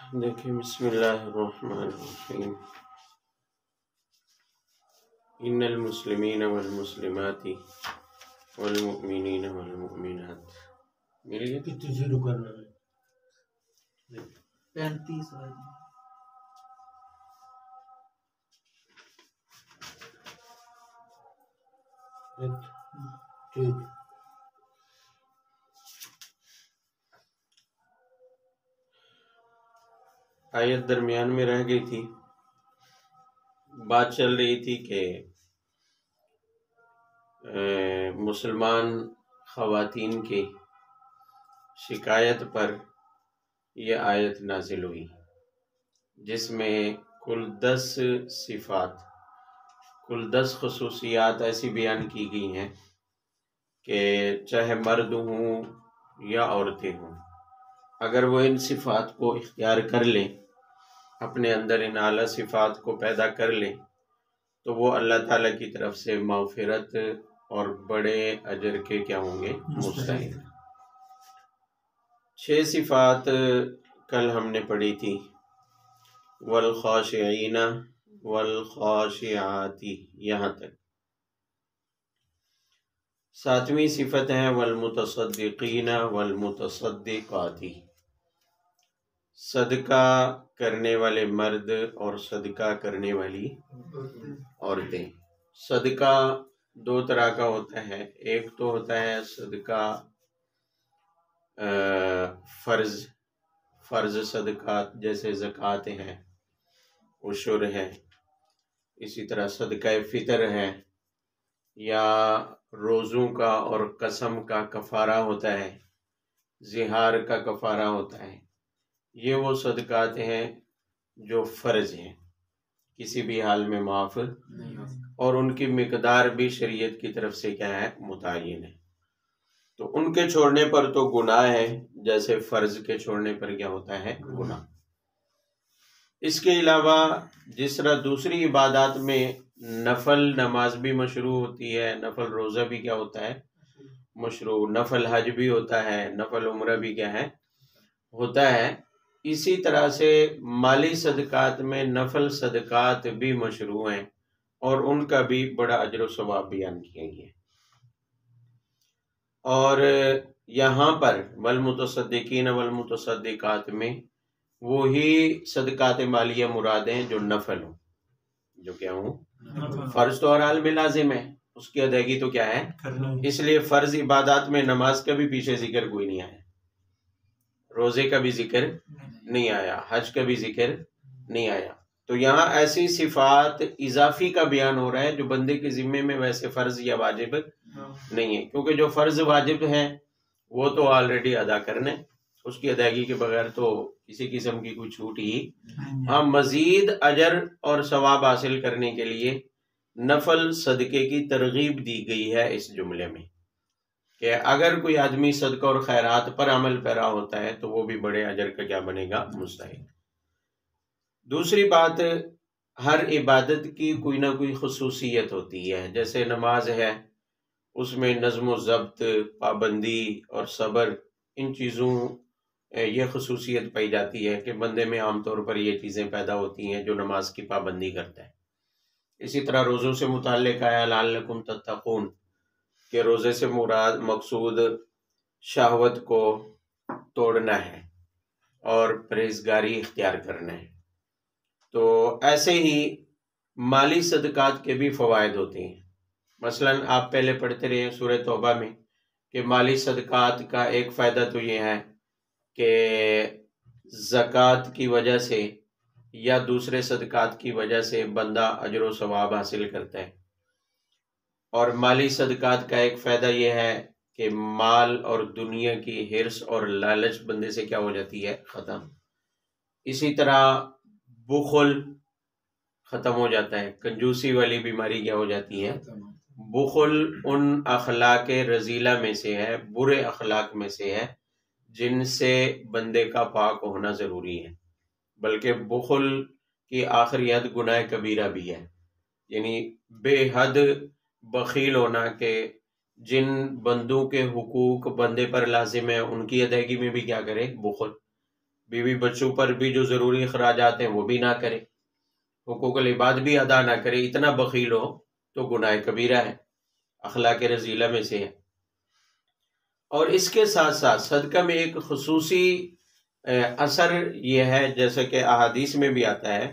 دیکھیں، بسم اللہ الرحمن الرحیم۔ ان المسلمین والمسلمات والمؤمنین والمؤمنات، مل گیا؟ کتنے شروع کرنا ہے؟ 35 ٹھیک۔ آیت درمیان میں رہ گئی تھی، بات چل رہی تھی کہ مسلمان خواتین کی شکایت پر یہ آیت نازل ہوئی، جس میں کل 10 صفات، کل 10 خصوصیات ایسی بیان کی گئی ہیں کہ چاہے مرد ہوں یا عورتیں ہوں، اگر وہ ان صفات کو اختیار کر لیں، اپنے اندر ان اعلیٰ صفات کو پیدا کر لیں، تو وہ اللہ تعالیٰ کی طرف سے مغفرت اور بڑے اجر کے کیا ہوں گے؟ مستحق۔ 6 صفات کل ہم نے پڑھی تھی، والخاشعین والخاشعات، یہاں تک۔ 7ویں صفت ہے والمتصدقین والمتصدقات، صدقہ کرنے والے مرد اور صدقہ کرنے والی عورتیں۔ صدقہ 2 طرح کا ہوتا ہے، ایک تو ہوتا ہے صدقہ فرض صدقات، جیسے زکوٰۃ ہے، عشر ہے، اسی طرح صدقہ فطر ہے، یا روزوں کا اور قسم کا کفارہ ہوتا ہے، زہار کا کفارہ ہوتا ہے۔ یہ وہ صدقات ہیں جو فرض ہیں، کسی بھی حال میں معاف اور ان کی مقدار بھی شریعت کی طرف سے کیا ہے؟ متعین ہے۔ تو ان کے چھوڑنے پر تو گناہ ہے، جیسے فرض کے چھوڑنے پر کیا ہوتا ہے؟ گناہ۔ اس کے علاوہ جس طرح دوسری عبادات میں نفل نماز بھی مشروع ہوتی ہے، نفل روزہ بھی کیا ہوتا ہے؟ مشروع، نفل حج بھی ہوتا ہے، نفل عمرہ بھی کیا ہے؟ ہوتا ہے۔ اسی طرح سے مالی صدقات میں نفل صدقات بھی مشروع ہیں، اور ان کا بھی بڑا اجر و ثواب بیان کیا گیا ہے۔ اور یہاں پر والمتصدقین والمتصدقات میں وہی صدقات مالیہ مراد ہیں جو نفل ہوں، جو کیا ہوں؟ فرض تو ہر حال میں لازم ہے، اس کی ادائیگی تو کیا ہے؟ اس لیے فرض عبادات میں نماز کا بھی پیچھے ذکر کوئی نہیں آیا، روزے کا بھی ذکر نہیں آیا، حج کا بھی ذکر نہیں آیا۔ تو یہاں ایسی صفات اضافی کا بیان ہو رہا ہے جو بندے کے ذمے میں ویسے فرض یا واجب نہیں ہے، کیونکہ جو فرض واجب ہیں وہ تو آلریڈی ادا کرنے، اس کی ادائیگی کے بغیر تو کسی قسم کی کوئی چھوٹ ہی۔ ہاں، مزید اجر اور ثواب حاصل کرنے کے لیے نفل صدقے کی ترغیب دی گئی ہے اس جملے میں، کہ اگر کوئی آدمی صدقہ اور خیرات پر عمل پیرا ہوتا ہے تو وہ بھی بڑے اجر کا کیا بنے گا؟ مستحق۔ دوسری بات، ہر عبادت کی کوئی نہ کوئی خصوصیت ہوتی ہے، جیسے نماز ہے، اس میں نظم و ضبط، پابندی اور صبر، ان چیزوں یہ خصوصیت پائی جاتی ہے کہ بندے میں عام طور پر یہ چیزیں پیدا ہوتی ہیں جو نماز کی پابندی کرتا ہے۔ اسی طرح روزوں سے متعلق ہے لعلکم تتقون، کہ روزے سے مراد مقصود شہوت کو توڑنا ہے اور پرہیزگاری اختیار کرنا ہے۔ تو ایسے ہی مالی صدقات کے بھی فوائد ہوتے ہیں۔ مثلا آپ پہلے پڑھتے رہے سورہ توبہ میں کہ مالی صدقات کا ایک فائدہ تو یہ ہے کہ زکوٰۃ کی وجہ سے یا دوسرے صدقات کی وجہ سے بندہ اجر و ثواب حاصل کرتا ہے، اور مالی صدقات کا ایک فائدہ یہ ہے کہ مال اور دنیا کی حرص اور لالچ بندے سے کیا ہو جاتی ہے؟ ختم۔ اسی طرح بخل ختم ہو جاتا ہے، کنجوسی والی بیماری کیا ہو جاتی ہے؟ بخل ان اخلاق رذیلہ میں سے ہے، برے اخلاق میں سے ہے جن سے بندے کا پاک ہونا ضروری ہے، بلکہ بخل کی آخری حد گناہ کبیرہ بھی ہے، یعنی بے حد بخیل ہونا کہ جن بندوں کے حقوق بندے پر لازم ہے ان کی ادائیگی میں بھی کیا کرے؟ بخل۔ بیوی بچوں پر بھی جو ضروری اخراجات ہیں وہ بھی نہ کرے، حقوق العباد بھی ادا نہ کرے، اتنا بخیل ہو تو گناہ کبیرہ ہے، اخلاق رذیلہ میں سے ہے۔ اور اس کے ساتھ ساتھ صدقہ میں ایک خصوصی اثر یہ ہے، جیسے کہ احادیث میں بھی آتا ہے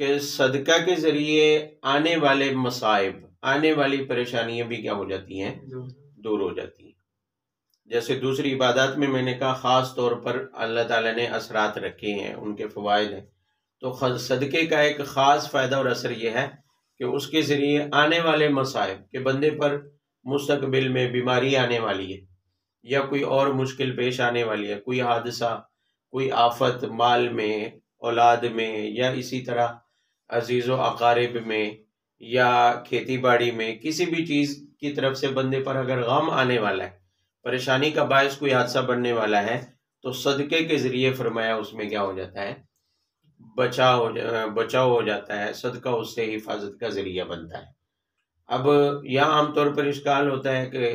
کہ صدقہ کے ذریعے آنے والے مصائب، آنے والی پریشانیاں بھی کیا ہو جاتی ہیں، دور ہو جاتی ہیں۔ جیسے دوسری عبادات میں میں نے کہا خاص طور پر اللہ تعالیٰ نے اثرات رکھے ہیں، ان کے فوائد ہیں، تو صدقے کا ایک خاص فائدہ اور اثر یہ ہے کہ اس کے ذریعے آنے والے مصائب کہ بندے پر مستقبل میں بیماری آنے والی ہے یا کوئی اور مشکل پیش آنے والی ہے، کوئی حادثہ، کوئی آفت مال میں، اولاد میں، یا اسی طرح عزیز و اقارب میں یا کھیتی باڑی میں، کسی بھی چیز کی طرف سے بندے پر اگر غم آنے والا ہے، پریشانی کا باعث کوئی حادثہ بننے والا ہے، تو صدقے کے ذریعے فرمایا اس میں کیا ہو جاتا ہے، بچاؤ ہو جاتا ہے، صدقہ اس سے حفاظت کا ذریعہ بنتا ہے۔ اب یہاں عام طور پر اشکال ہوتا ہے کہ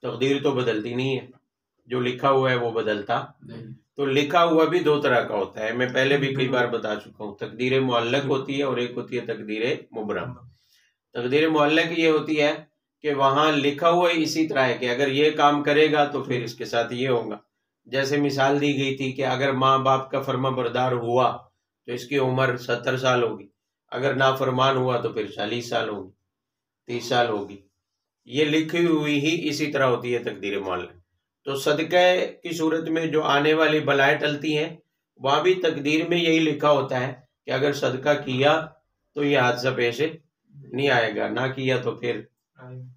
تقدیر تو بدلتی نہیں ہے، جو لکھا ہوا ہے وہ بدلتا نہیں، تو لکھا ہوا بھی دو طرح کا ہوتا ہے، میں پہلے بھی کئی بار بتا چکا ہوں، تقدیر معلق ہوتی ہے اور ایک ہوتی ہے تقدیر مبرم۔ تقدیر معلق یہ ہوتی ہے کہ وہاں لکھا ہوا اسی طرح ہے کہ اگر یہ کام کرے گا تو پھر اس کے ساتھ یہ ہوگا، جیسے مثال دی گئی تھی کہ اگر ماں باپ کا فرما بردار ہوا تو اس کی عمر 70 سال ہوگی، اگر نافرمان ہوا تو پھر 40 سال ہوگی، 30 سال ہوگی، یہ لکھی ہوئی ہی اسی طرح ہوتی ہے تقدیر معلق۔ تو صدقہ کی صورت میں جو آنے والی بلائیں ٹلتی ہیں، وہاں بھی تقدیر میں یہی لکھا ہوتا ہے کہ اگر صدقہ کیا تو یہ حادثہ پیش نہیں آئے گا، نہ کیا تو پھر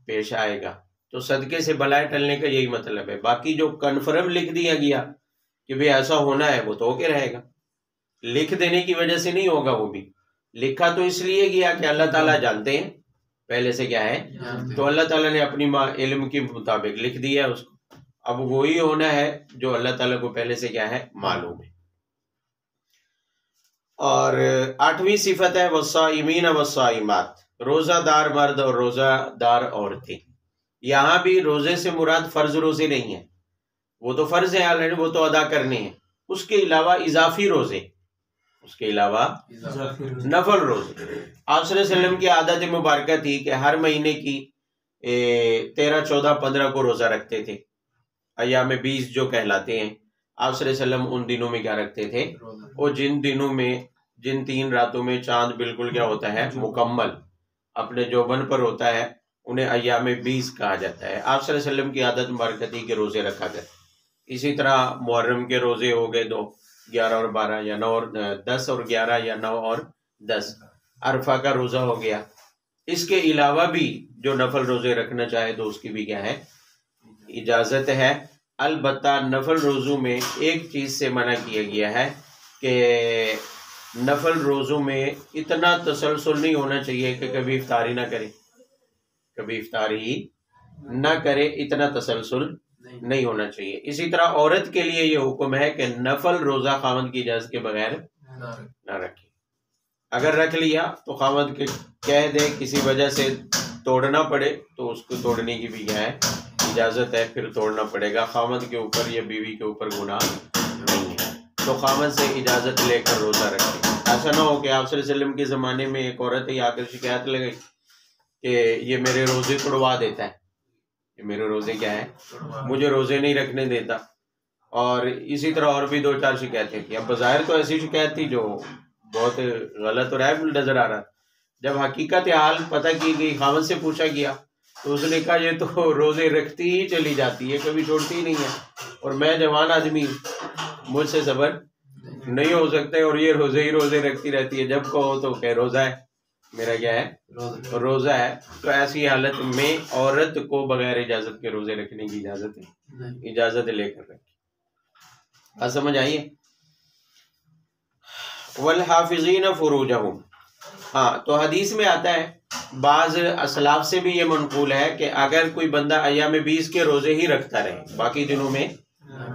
پیش آئے گا۔ تو صدقے سے بلائیں ٹلنے کا یہی مطلب ہے۔ باقی جو کنفرم لکھ دیا گیا کہ بھی ایسا ہونا ہے، وہ تو ہو کے رہے گا، لکھ دینے کی وجہ سے نہیں ہوگا، وہ بھی لکھا تو اس لیے گیا کہ اللہ تعالیٰ جانتے ہیں پہلے سے کیا ہے، تو اللہ تعالیٰ نے اپنی علم کے مطابق لکھ دیا ہے اس کو، اب وہی ہونا ہے جو اللہ تعالیٰ کو پہلے سے کیا ہے، معلوم ہے۔ اور 8ویں صفت ہے والصائمین والصائمات، روزہ دار مرد اور روزہ دار عورتیں۔ یہاں بھی روزے سے مراد فرض روزے نہیں ہیں، وہ تو فرض ہیں آلریڈی، وہ تو ادا کرنے ہیں، اس کے علاوہ اضافی روزے، اس کے علاوہ نفل روزے۔ آپ صلی اللہ علیہ وسلم کی عادت مبارکہ تھی کہ ہر مہینے کی 13، 14، 15 کو روزہ رکھتے تھے، ایام 20 جو کہلاتے ہیں۔ آپ صلی اللہ علیہ وسلم ان دنوں میں کیا رکھتے تھے، اور جن دنوں میں، جن 3 راتوں میں چاند بالکل کیا ہوتا ہے، مکمل اپنے جوبن پر ہوتا ہے، انہیں ایام 20 کہا جاتا ہے۔ آپ صلی اللہ علیہ وسلم کی عادت مبارکہ تھی کہ روزے رکھا کرتے۔ اسی طرح محرم کے روزے ہو گئے 2، 11 اور 12، یا 9 اور 10 اور 11، یا 9 اور 10۔ عرفہ کا روزہ ہو گیا۔ اس کے علاوہ بھی جو نفل روزے رکھنا چاہے تو اس کی بھی کیا ہے، اجازت ہے۔ البتہ نفل روزوں میں ایک چیز سے منع کیا گیا ہے کہ نفل روزوں میں اتنا تسلسل نہیں ہونا چاہیے کہ کبھی افطاری نہ کرے، کبھی افطاری نہ کرے، اتنا تسلسل نہیں ہونا چاہیے۔ اسی طرح عورت کے لیے یہ حکم ہے کہ نفل روزہ خاوند کی اجازت کے بغیر نہ رکھے، اگر رکھ لیا تو خاوند کے کہہ دے کسی وجہ سے توڑنا پڑے تو اس کو توڑنے کی بھی کیا ہے، اجازت ہے، پھر توڑنا پڑے گا، خاوند کے اوپر یا بیوی کے اوپر گناہ نہیں ہے، تو خاوند سے اجازت لے کر روزہ رکھے۔ ایسا نہ ہو کہ آپ صلی اللہ علیہ وسلم کے زمانے میں ایک عورت آ کر شکایت لگائی کہ یہ میرے روزے توڑوا دیتا ہے، یہ میرے روزے کیا ہے، مجھے روزے نہیں رکھنے دیتا، اور اسی طرح اور بھی 2، 4 شکایتیں تھیں۔ اب بظاہر تو ایسی شکایت تھی جو بہت غلط اور عیب نظر آ رہا، جب حقیقت حال پتہ کی گئی، خاوند سے پوچھا گیا تو اس نے کہا یہ تو روزے رکھتی ہی چلی جاتی ہے، کبھی چھوڑتی ہی نہیں ہے، اور میں جوان آدمی مجھ سے صبر نہیں ہو سکتے، اور یہ روزے ہی روزے رکھتی رہتی ہے، جب کہو تو کہ روزہ ہے، میرا کیا ہے، روزہ ہے۔ تو ایسی حالت میں عورت کو بغیر اجازت کے روزے رکھنے کی اجازت ہے، اجازت لے کر رکھے۔ بات سمجھ آئیے؟ والحافظین فروجہم، ہاں تو حدیث میں آتا ہے، بعض اسلاف سے بھی یہ منقول ہے کہ اگر کوئی بندہ ایام 20 کے روزے ہی رکھتا رہے، باقی دنوں میں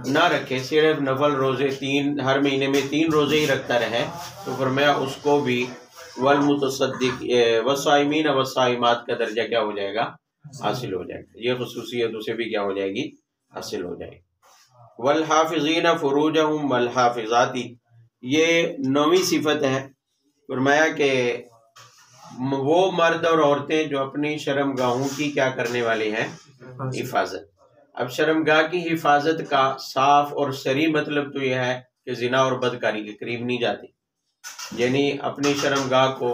نہ رکھے، صرف نفل روزے 3 ہر مہینے میں 3 روزے ہی رکھتا رہے، تو فرمایا اس کو بھی والمتصدق والصائمین والصائمات کا درجہ کیا ہو جائے گا، حاصل ہو جائے گا، یہ خصوصیت اسے بھی کیا ہو جائے گی، حاصل ہو جائے گی۔ والحافظین فروجہم والحافظاتی، یہ 9ویں صفت ہے۔ فرمایا کہ وہ مرد اور عورتیں جو اپنی شرم گاہوں کی کیا کرنے والے ہیں؟ حفاظت۔ اب شرم گاہ کی حفاظت کا صاف اور صریح مطلب تو یہ ہے کہ زنا اور بدکاری کے قریب نہیں جاتے، یعنی اپنی شرم گاہ کو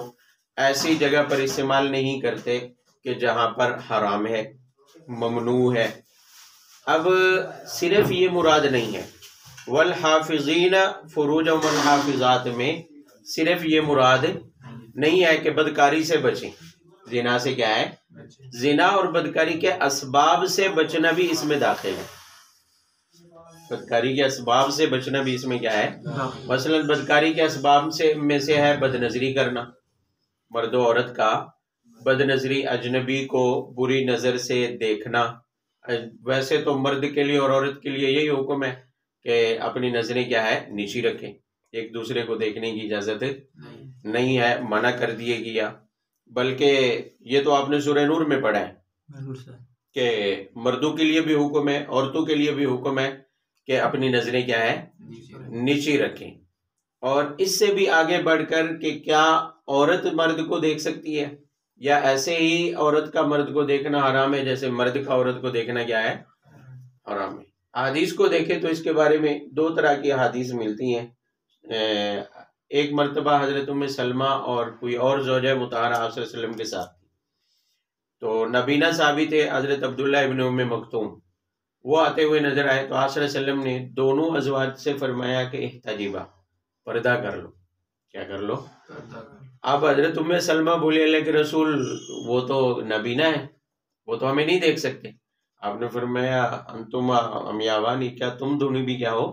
ایسی جگہ پر استعمال نہیں کرتے کہ جہاں پر حرام ہے، ممنوع ہے۔ اب صرف یہ مراد نہیں ہے، والحافظین فروجہم والحافظات میں صرف یہ مراد نہیں ہے کہ بدکاری سے بچیں۔ زنا سے کیا ہے؟ زنا اور بدکاری کے اسباب سے بچنا بھی اس میں داخل ہے۔ بدکاری کے اسباب سے بچنا بھی اس میں کیا ہے؟ مثلا بدکاری کے اسباب میں سے ہے بد نظری کرنا، مرد و عورت کا بد نظری، اجنبی کو بری نظر سے دیکھنا۔ ویسے تو مرد کے لیے اور عورت کے لیے یہی حکم ہے کہ اپنی نظریں کیا ہے؟ نیچی رکھیں، ایک دوسرے کو دیکھنے کی اجازت نہیں ہے، منع کر دیے گیا۔ بلکہ یہ تو آپ نے سورہ نور میں پڑھا ہے کہ مردوں کے لیے بھی حکم ہے، عورتوں کے لیے بھی حکم ہے کہ اپنی نظریں کیا ہے؟ نیچی رکھیں۔ اور اس سے بھی آگے بڑھ کر کہ کیا عورت مرد کو دیکھ سکتی ہے، یا ایسے ہی عورت کا مرد کو دیکھنا حرام ہے جیسے مرد کا عورت کو دیکھنا کیا ہے؟ حرام ہے۔ حدیث کو دیکھیں تو اس کے بارے میں 2 طرح کی حدیث ملتی ہیں۔ ایک مرتبہ حضرت ام سلمہ اور کوئی اور زوجہ مطہرہ آپ صلی اللہ علیہ وسلم کے ساتھ، تو نبینہ صحابی تھے حضرت عبداللہ ابن ام مکتوم، وہ آتے ہوئے نظر آئے تو آپ صلی اللہ علیہ وسلم نے دونوں ازواج سے فرمایا کہ احتجبا، پردہ کر لو۔ کیا کر لو؟ اب حضرت ام سلمہ بولی اللہ کے رسول وہ تو نبینہ ہے، وہ تو ہمیں نہیں دیکھ سکتے۔ آپ نے فرمایا انتم امیاوانی، کیا تم دونوں بھی کیا ہو؟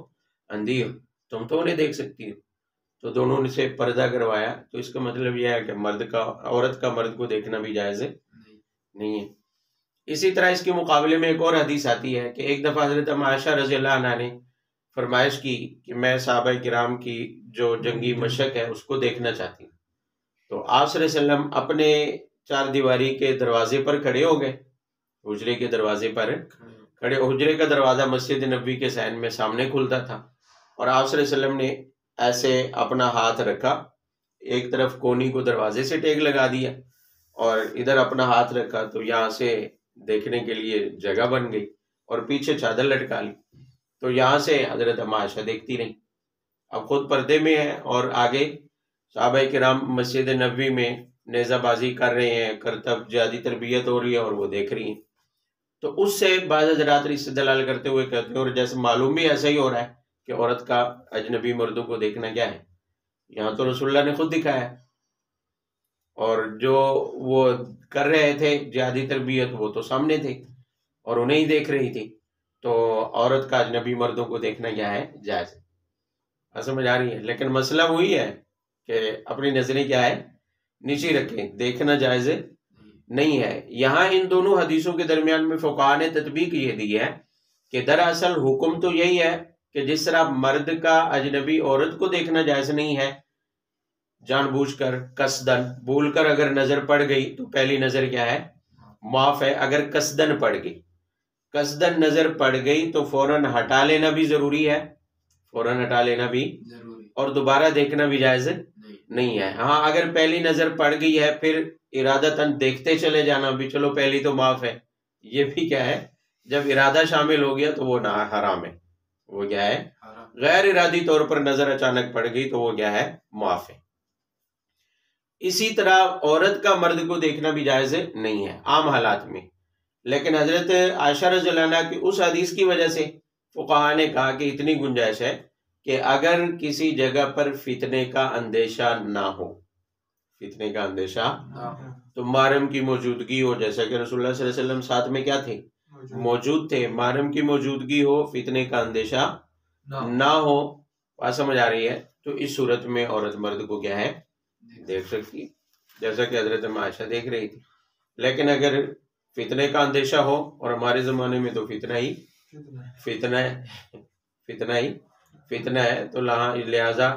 اندھی ہو، تم تو انہیں دیکھ سکتی ہو۔ تو دونوں نے سے پردہ کروایا۔ تو اس کا مطلب یہ ہے کہ عورت کا مرد کو دیکھنا بھی جائز نہیں ہے۔ اسی طرح اس کے مقابلے میں ایک اور حدیث آتی ہے کہ ایک دفعہ حضرت عائشہ رضی اللہ عنہ نے فرمائش کی کہ میں صحابہ کرام کی جو جنگی مشق ہے اس کو دیکھنا چاہتی ہوں۔ تو آپ صلی اللہ علیہ وسلم اپنے 4 دیواری کے دروازے پر کھڑے ہو گئے، حجرے کے دروازے پر کھڑے۔ حجرے کا دروازہ مسجد نبوی کے صحن میں سامنے کھلتا تھا، اور آپ صلی اللہ علیہ وسلم نے ایسے اپنا ہاتھ رکھا، ایک طرف کونی کو دروازے سے ٹیک لگا دیا اور ادھر اپنا ہاتھ رکھا، تو یہاں سے دیکھنے کے لیے جگہ بن گئی، اور پیچھے چادر لٹکا لی، تو یہاں سے حضرت عائشہ دیکھتی رہی۔ اب خود پردے میں ہے اور آگے صحابہ کرام مسجد نبوی میں نیزہ بازی کر رہے ہیں، کرتب جہادی تربیت ہو رہی ہے اور وہ دیکھ رہی ہیں۔ تو اس سے بعض حضرات استدلال کرتے ہوئے کہتے ہیں، اور جیسے معلوم بھی ایسا ہی ہو رہا ہے کہ عورت کا اجنبی مردوں کو دیکھنا کیا ہے؟ یہاں تو رسول اللہ نے خود دکھایا ہے، اور جو وہ کر رہے تھے جہادی تربیت وہ تو سامنے تھے اور انہیں ہی دیکھ رہی تھی، تو عورت کا اجنبی مردوں کو دیکھنا کیا ہے؟ جائز ہے۔ سمجھ آ رہی ہے؟ لیکن مسئلہ وہی ہے کہ اپنی نظریں کیا ہے؟ نیچی رکھیں، دیکھنا جائز نہیں ہے۔ یہاں ان دونوں حدیثوں کے درمیان میں فقہاء نے تطبیق یہ دی ہے کہ دراصل حکم تو یہی ہے کہ جس طرح مرد کا اجنبی عورت کو دیکھنا جائز نہیں ہے، جان بوجھ کر قصدن بھول کر اگر نظر پڑ گئی تو پہلی نظر کیا ہے؟ معاف ہے۔ اگر قصدن پڑ گئی، قصدن نظر پڑ گئی تو فوراً ہٹا لینا بھی ضروری ہے، فوراً ہٹا لینا بھی اور دوبارہ دیکھنا بھی جائز نہیں ہے۔ ہاں اگر پہلی نظر پڑ گئی ہے پھر ارادتاً دیکھتے چلے جانا بھی چلو پہلی تو معاف ہے، یہ بھی کیا ہے؟ جب ارادہ شامل ہو گیا تو وہ نہ حرام ہے، وہ کیا ہے؟ غیر ارادی طور پر نظر اچانک پڑ گئی تو وہ کیا ہے؟ معاف ہے۔ اسی طرح عورت کا مرد کو دیکھنا بھی جائز نہیں ہے عام حالات میں، لیکن حضرت عائشہ رضی اللہ عنہ کی اس حدیث کی وجہ سے فقہاء نے کہا کہ اتنی گنجائش ہے کہ اگر کسی جگہ پر فتنے کا اندیشہ نہ ہو، فتنے کا اندیشہ تو محرم کی موجودگی ہو، جیسا کہ رسول اللہ صلی اللہ علیہ وسلم ساتھ میں کیا تھے؟ موجود تھے، محرم کی موجودگی ہو، فتنے کا اندیشہ نہ ہو، بات سمجھ آ رہی ہے؟ تو اس صورت میں عورت مرد کو کیا ہے؟ دیکھ سکتی ہے، جیسا کہ حضرت عائشہ دیکھ رہی تھی۔ لیکن اگر فتنے کا اندیشہ ہو، اور ہمارے زمانے میں تو فتنہ ہے تو لہذا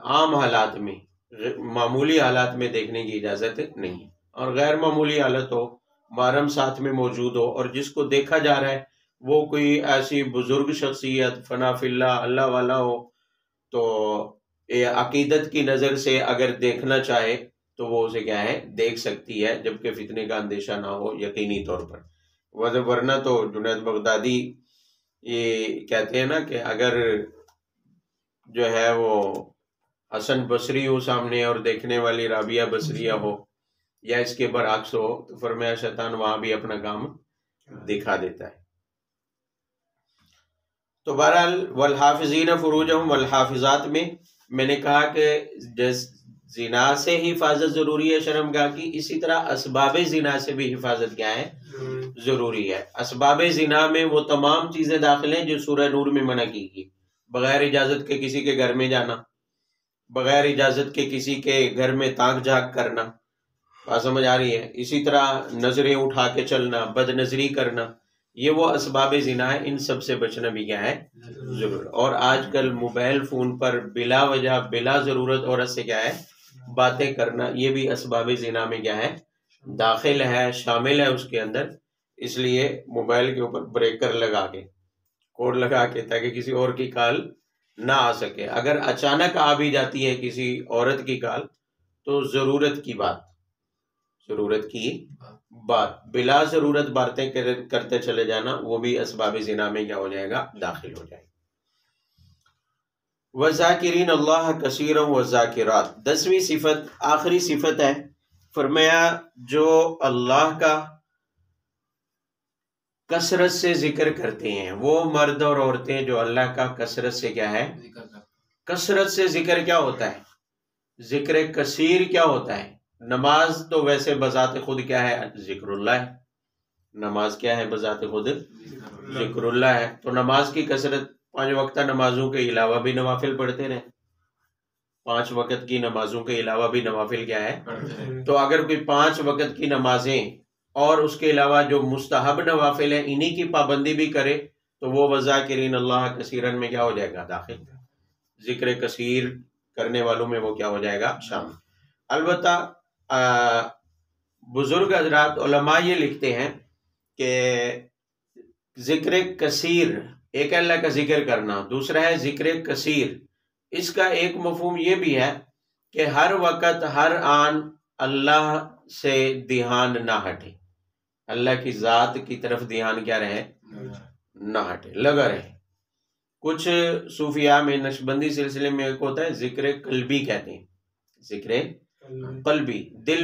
عام حالات میں، معمولی حالات میں دیکھنے کی اجازت نہیں ہے، اور غیر معمولی حالت ہو، محرم ساتھ میں موجود ہو اور جس کو دیکھا جا رہا ہے وہ کوئی ایسی بزرگ شخصیت فنا فی اللہ اللہ والا ہو تو عقیدت کی نظر سے اگر دیکھنا چاہے تو وہ اسے کیا ہے دیکھ سکتی ہے، جبکہ فتنے کا اندیشہ نہ ہو یقینی طور پر۔ ورنہ تو جنید بغدادی یہ کہتے ہیں نا کہ اگر جو ہے وہ حسن بصری ہو سامنے اور دیکھنے والی رابعہ بصریہ ہو یا اس کے برعکس ہو تو فرمایا شیطان وہاں بھی اپنا کام دکھا دیتا ہے۔ تو بہرحال والحافظین فروجہم والحافظات میں نے کہا کہ زنا سے ہی حفاظت ضروری ہے شرمگاہ کی، اسی طرح اسباب زنا سے بھی حفاظت کیا ہے ضروری ہے۔ اسباب زنا میں وہ تمام چیزیں داخل ہیں جو سورہ نور میں منع کی گئی، بغیر اجازت کے کسی کے گھر میں جانا، بغیر اجازت کے کسی کے گھر میں تاک جھانک کرنا، بات سمجھ آ رہی ہے؟ اسی طرح نظریں اٹھا کے چلنا، بد نظری کرنا، یہ وہ اسباب زنا ہے، ان سب سے بچنا بھی کیا ہے ضرور۔ اور آج کل موبائل فون پر بلا وجہ بلا ضرورت عورت سے کیا ہے باتیں کرنا، یہ بھی اسباب زنا میں کیا ہے داخل ہے، شامل ہے اس کے اندر۔ اس لیے موبائل کے اوپر بریکر لگا کے، کوڈ لگا کے، تاکہ کسی اور کی کال نہ آ سکے۔ اگر اچانک آ بھی جاتی ہے کسی عورت کی کال تو ضرورت کی بات بلا ضرورت باتیں کرتے چلے جانا، وہ بھی اسباب زنا میں کیا ہو جائے گا داخل ہو جائے گا۔ وَذَاكِرِينَ اللَّهَ كَثِيرًا وَالذَّاكِرَاتِ، 10ویں صفت آخری صفت ہے، فرمایا جو اللہ کا کثرت سے ذکر کرتے ہیں، وہ مرد اور عورتیں جو اللہ کا کثرت سے کیا ہے کثرت سے ذکر کیا ہوتا ہے ذکر کثیر کیا ہوتا ہے؟ نماز تو ویسے بذات خود کیا ہے ذکر اللہ ہے، نماز کیا ہے بذات خود ذکر اللہ ہے۔ تو نماز کی کثرت، 5 وقتہ نمازوں کے علاوہ بھی نوافل پڑھتے رہیں، 5 وقت کی نمازوں کے علاوہ بھی نوافل کیا ہے؟ تو اگر کوئی 5 وقت کی نمازیں اور اس کے علاوہ جو مستحب نوافل ہیں انہی کی پابندی بھی کرے تو وہ وذاکرین اللہ کثیرن میں کیا ہو جائے گا داخل، ذکر کثیر کرنے والوں میں وہ کیا ہو جائے گا شامل۔ البتہ بزرگ حضرات علماء یہ لکھتے ہیں کہ ذکر کثیر ایک اللہ کا ذکر کرنا، دوسرا ہے ذکر کثیر۔ اس کا ایک مفہوم یہ بھی ہے کہ ہر وقت ہر آن اللہ سے دھیان نہ ہٹے، اللہ کی ذات کی طرف دھیان کیا رہے نہ ہٹے، لگا رہے۔ کچھ صوفیاء میں نقشبندی سلسلے میں ایک ہوتا ہے ذکر قلبی کہتے ہیں، ذکر قلبی، دل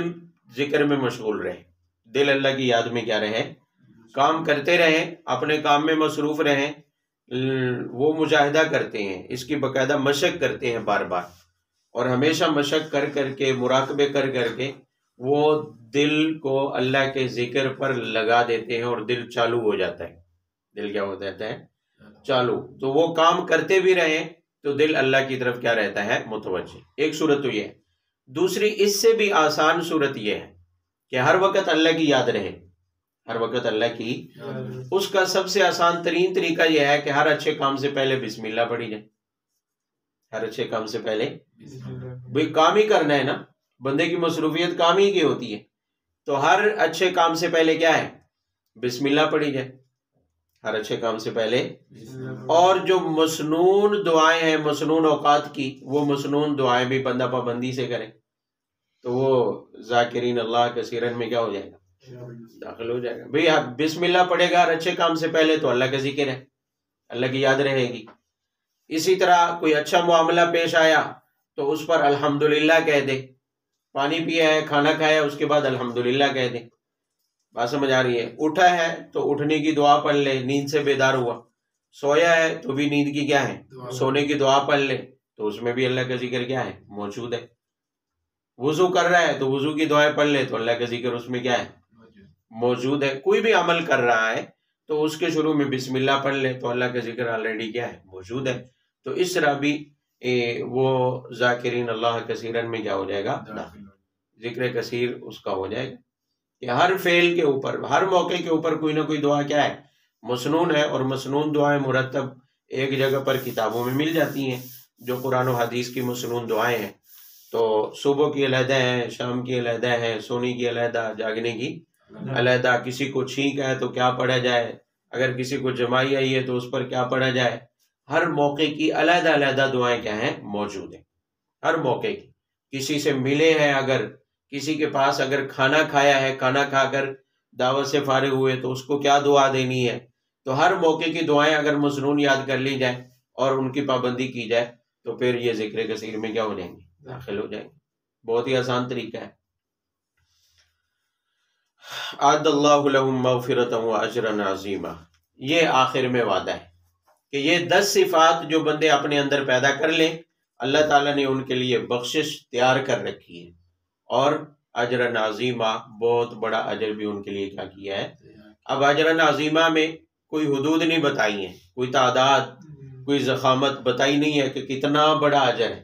ذکر میں مشغول رہے، دل اللہ کی یاد میں کیا رہے، کام کرتے رہیں، اپنے کام میں مصروف رہیں، وہ مجاہدہ کرتے ہیں، اس کی باقاعدہ مشق کرتے ہیں بار بار، اور ہمیشہ مشق کر کر کے مراقبے کر کر کے وہ دل کو اللہ کے ذکر پر لگا دیتے ہیں اور دل چالو ہو جاتا ہے، دل کیا ہو جاتا ہے چالو۔ تو وہ کام کرتے بھی رہیں تو دل اللہ کی طرف کیا رہتا ہے متوجہ۔ ایک صورت تو یہ ہے، دوسری اس سے بھی آسان صورت یہ ہے کہ ہر وقت اللہ کی یاد رہے، ہر وقت اللہ کی، اس کا سب سے آسان ترین طریقہ یہ ہے کہ ہر اچھے کام سے پہلے بسم اللہ پڑھی جائے، ہر اچھے کام سے پہلے بھئی کام ہی کرنا ہے نا، بندے کی مصروفیت کام ہی کی ہوتی ہے، تو ہر اچھے کام سے پہلے کیا ہے بسم اللہ پڑھی جائے، ہر اچھے کام سے پہلے۔ اور جو مسنون دعائیں ہیں مسنون اوقات کی، وہ مسنون دعائیں بھی بندہ پابندی سے کرے تو وہ ذاکرین اللہ کثیرن میں کیا ہو جائے گا داخل ہو جائے گا۔ بھئی بسم اللہ پڑھے گا ہر اچھے کام سے پہلے تو اللہ کا ذکر ہے، اللہ کی یاد رہے گی۔ اسی طرح کوئی اچھا معاملہ پیش آیا تو اس پر الحمدللہ کہہ دے، پانی پیا ہے کھانا کھایا اس کے بعد الحمدللہ کہہ دے، بات سمجھ آ رہی ہے؟ اٹھا ہے تو اٹھنے کی دعا پڑھ لے، نیند سے بیدار ہوا، سویا ہے تو بھی نیند کی کیا ہے سونے کی دعا پڑھ لے، تو اس میں بھی اللہ کا ذکر کیا ہے موجود ہے۔ وضو کر رہا ہے تو وضو کی دعائیں پڑھ لے تو اللہ کا ذکر اس میں کیا ہے موجود ہے۔ کوئی بھی عمل کر رہا ہے تو اس کے شروع میں بسم اللہ پڑھ لے تو اللہ کا ذکر آلریڈی کیا ہے موجود ہے۔ تو اس طرح بھی وہ ذاکرین اللہ کثیرن میں کیا ہو جائے گا ذکر کثیر اس کا ہو جائے گا کہ ہر فعل کے اوپر ہر موقع کے اوپر کوئی نہ کوئی دعا کیا ہے مسنون ہے، اور مسنون دعائیں مرتب ایک جگہ پر کتابوں میں مل جاتی ہیں جو قرآن و حدیث کی مسنون دعائیں ہیں۔ تو صبح کی علیحدہ ہیں، شام کی علیحدہ ہیں، سونے کی علیحدہ، جاگنے کی علیحدہ، کسی کو چھینک ہے تو کیا پڑھا جائے، اگر کسی کو جمائی آئی ہے تو اس پر کیا پڑھا جائے. ہر موقع کی علیحدہ علیحدہ دعائیں کیا ہیں موجود ہیں. ہر موقع کی کسی سے ملے ہیں، اگر کسی کے پاس اگر کھانا کھایا ہے، کھانا کھا کر دعوت سے فارغ ہوئے تو اس کو کیا دعا دینی ہے. تو ہر موقع کی دعائیں اگر مسنون یاد کر لی جائیں اور ان کی پابندی کی جائے تو پھر یہ ذکر کثیر میں کیا ہو جائیں گے، داخل ہو جائیں گے. بہت ہی آسان طریقہ ہے. اعد اللہ لہم مغفرۃ واجرا عظیما، یہ آخر میں وعدہ ہے کہ یہ 10 صفات جو بندے اپنے اندر پیدا کر لیں، اللہ تعالیٰ نے ان کے لیے بخشش تیار کر رکھی ہے، اور اجرا عظیما، بہت بڑا اجر بھی ان کے لیے کیا کیا ہے. اب اجرا عظیما میں کوئی حدود نہیں بتائی ہیں، کوئی تعداد، کوئی ضخامت بتائی نہیں ہے کہ کتنا بڑا اجر ہے،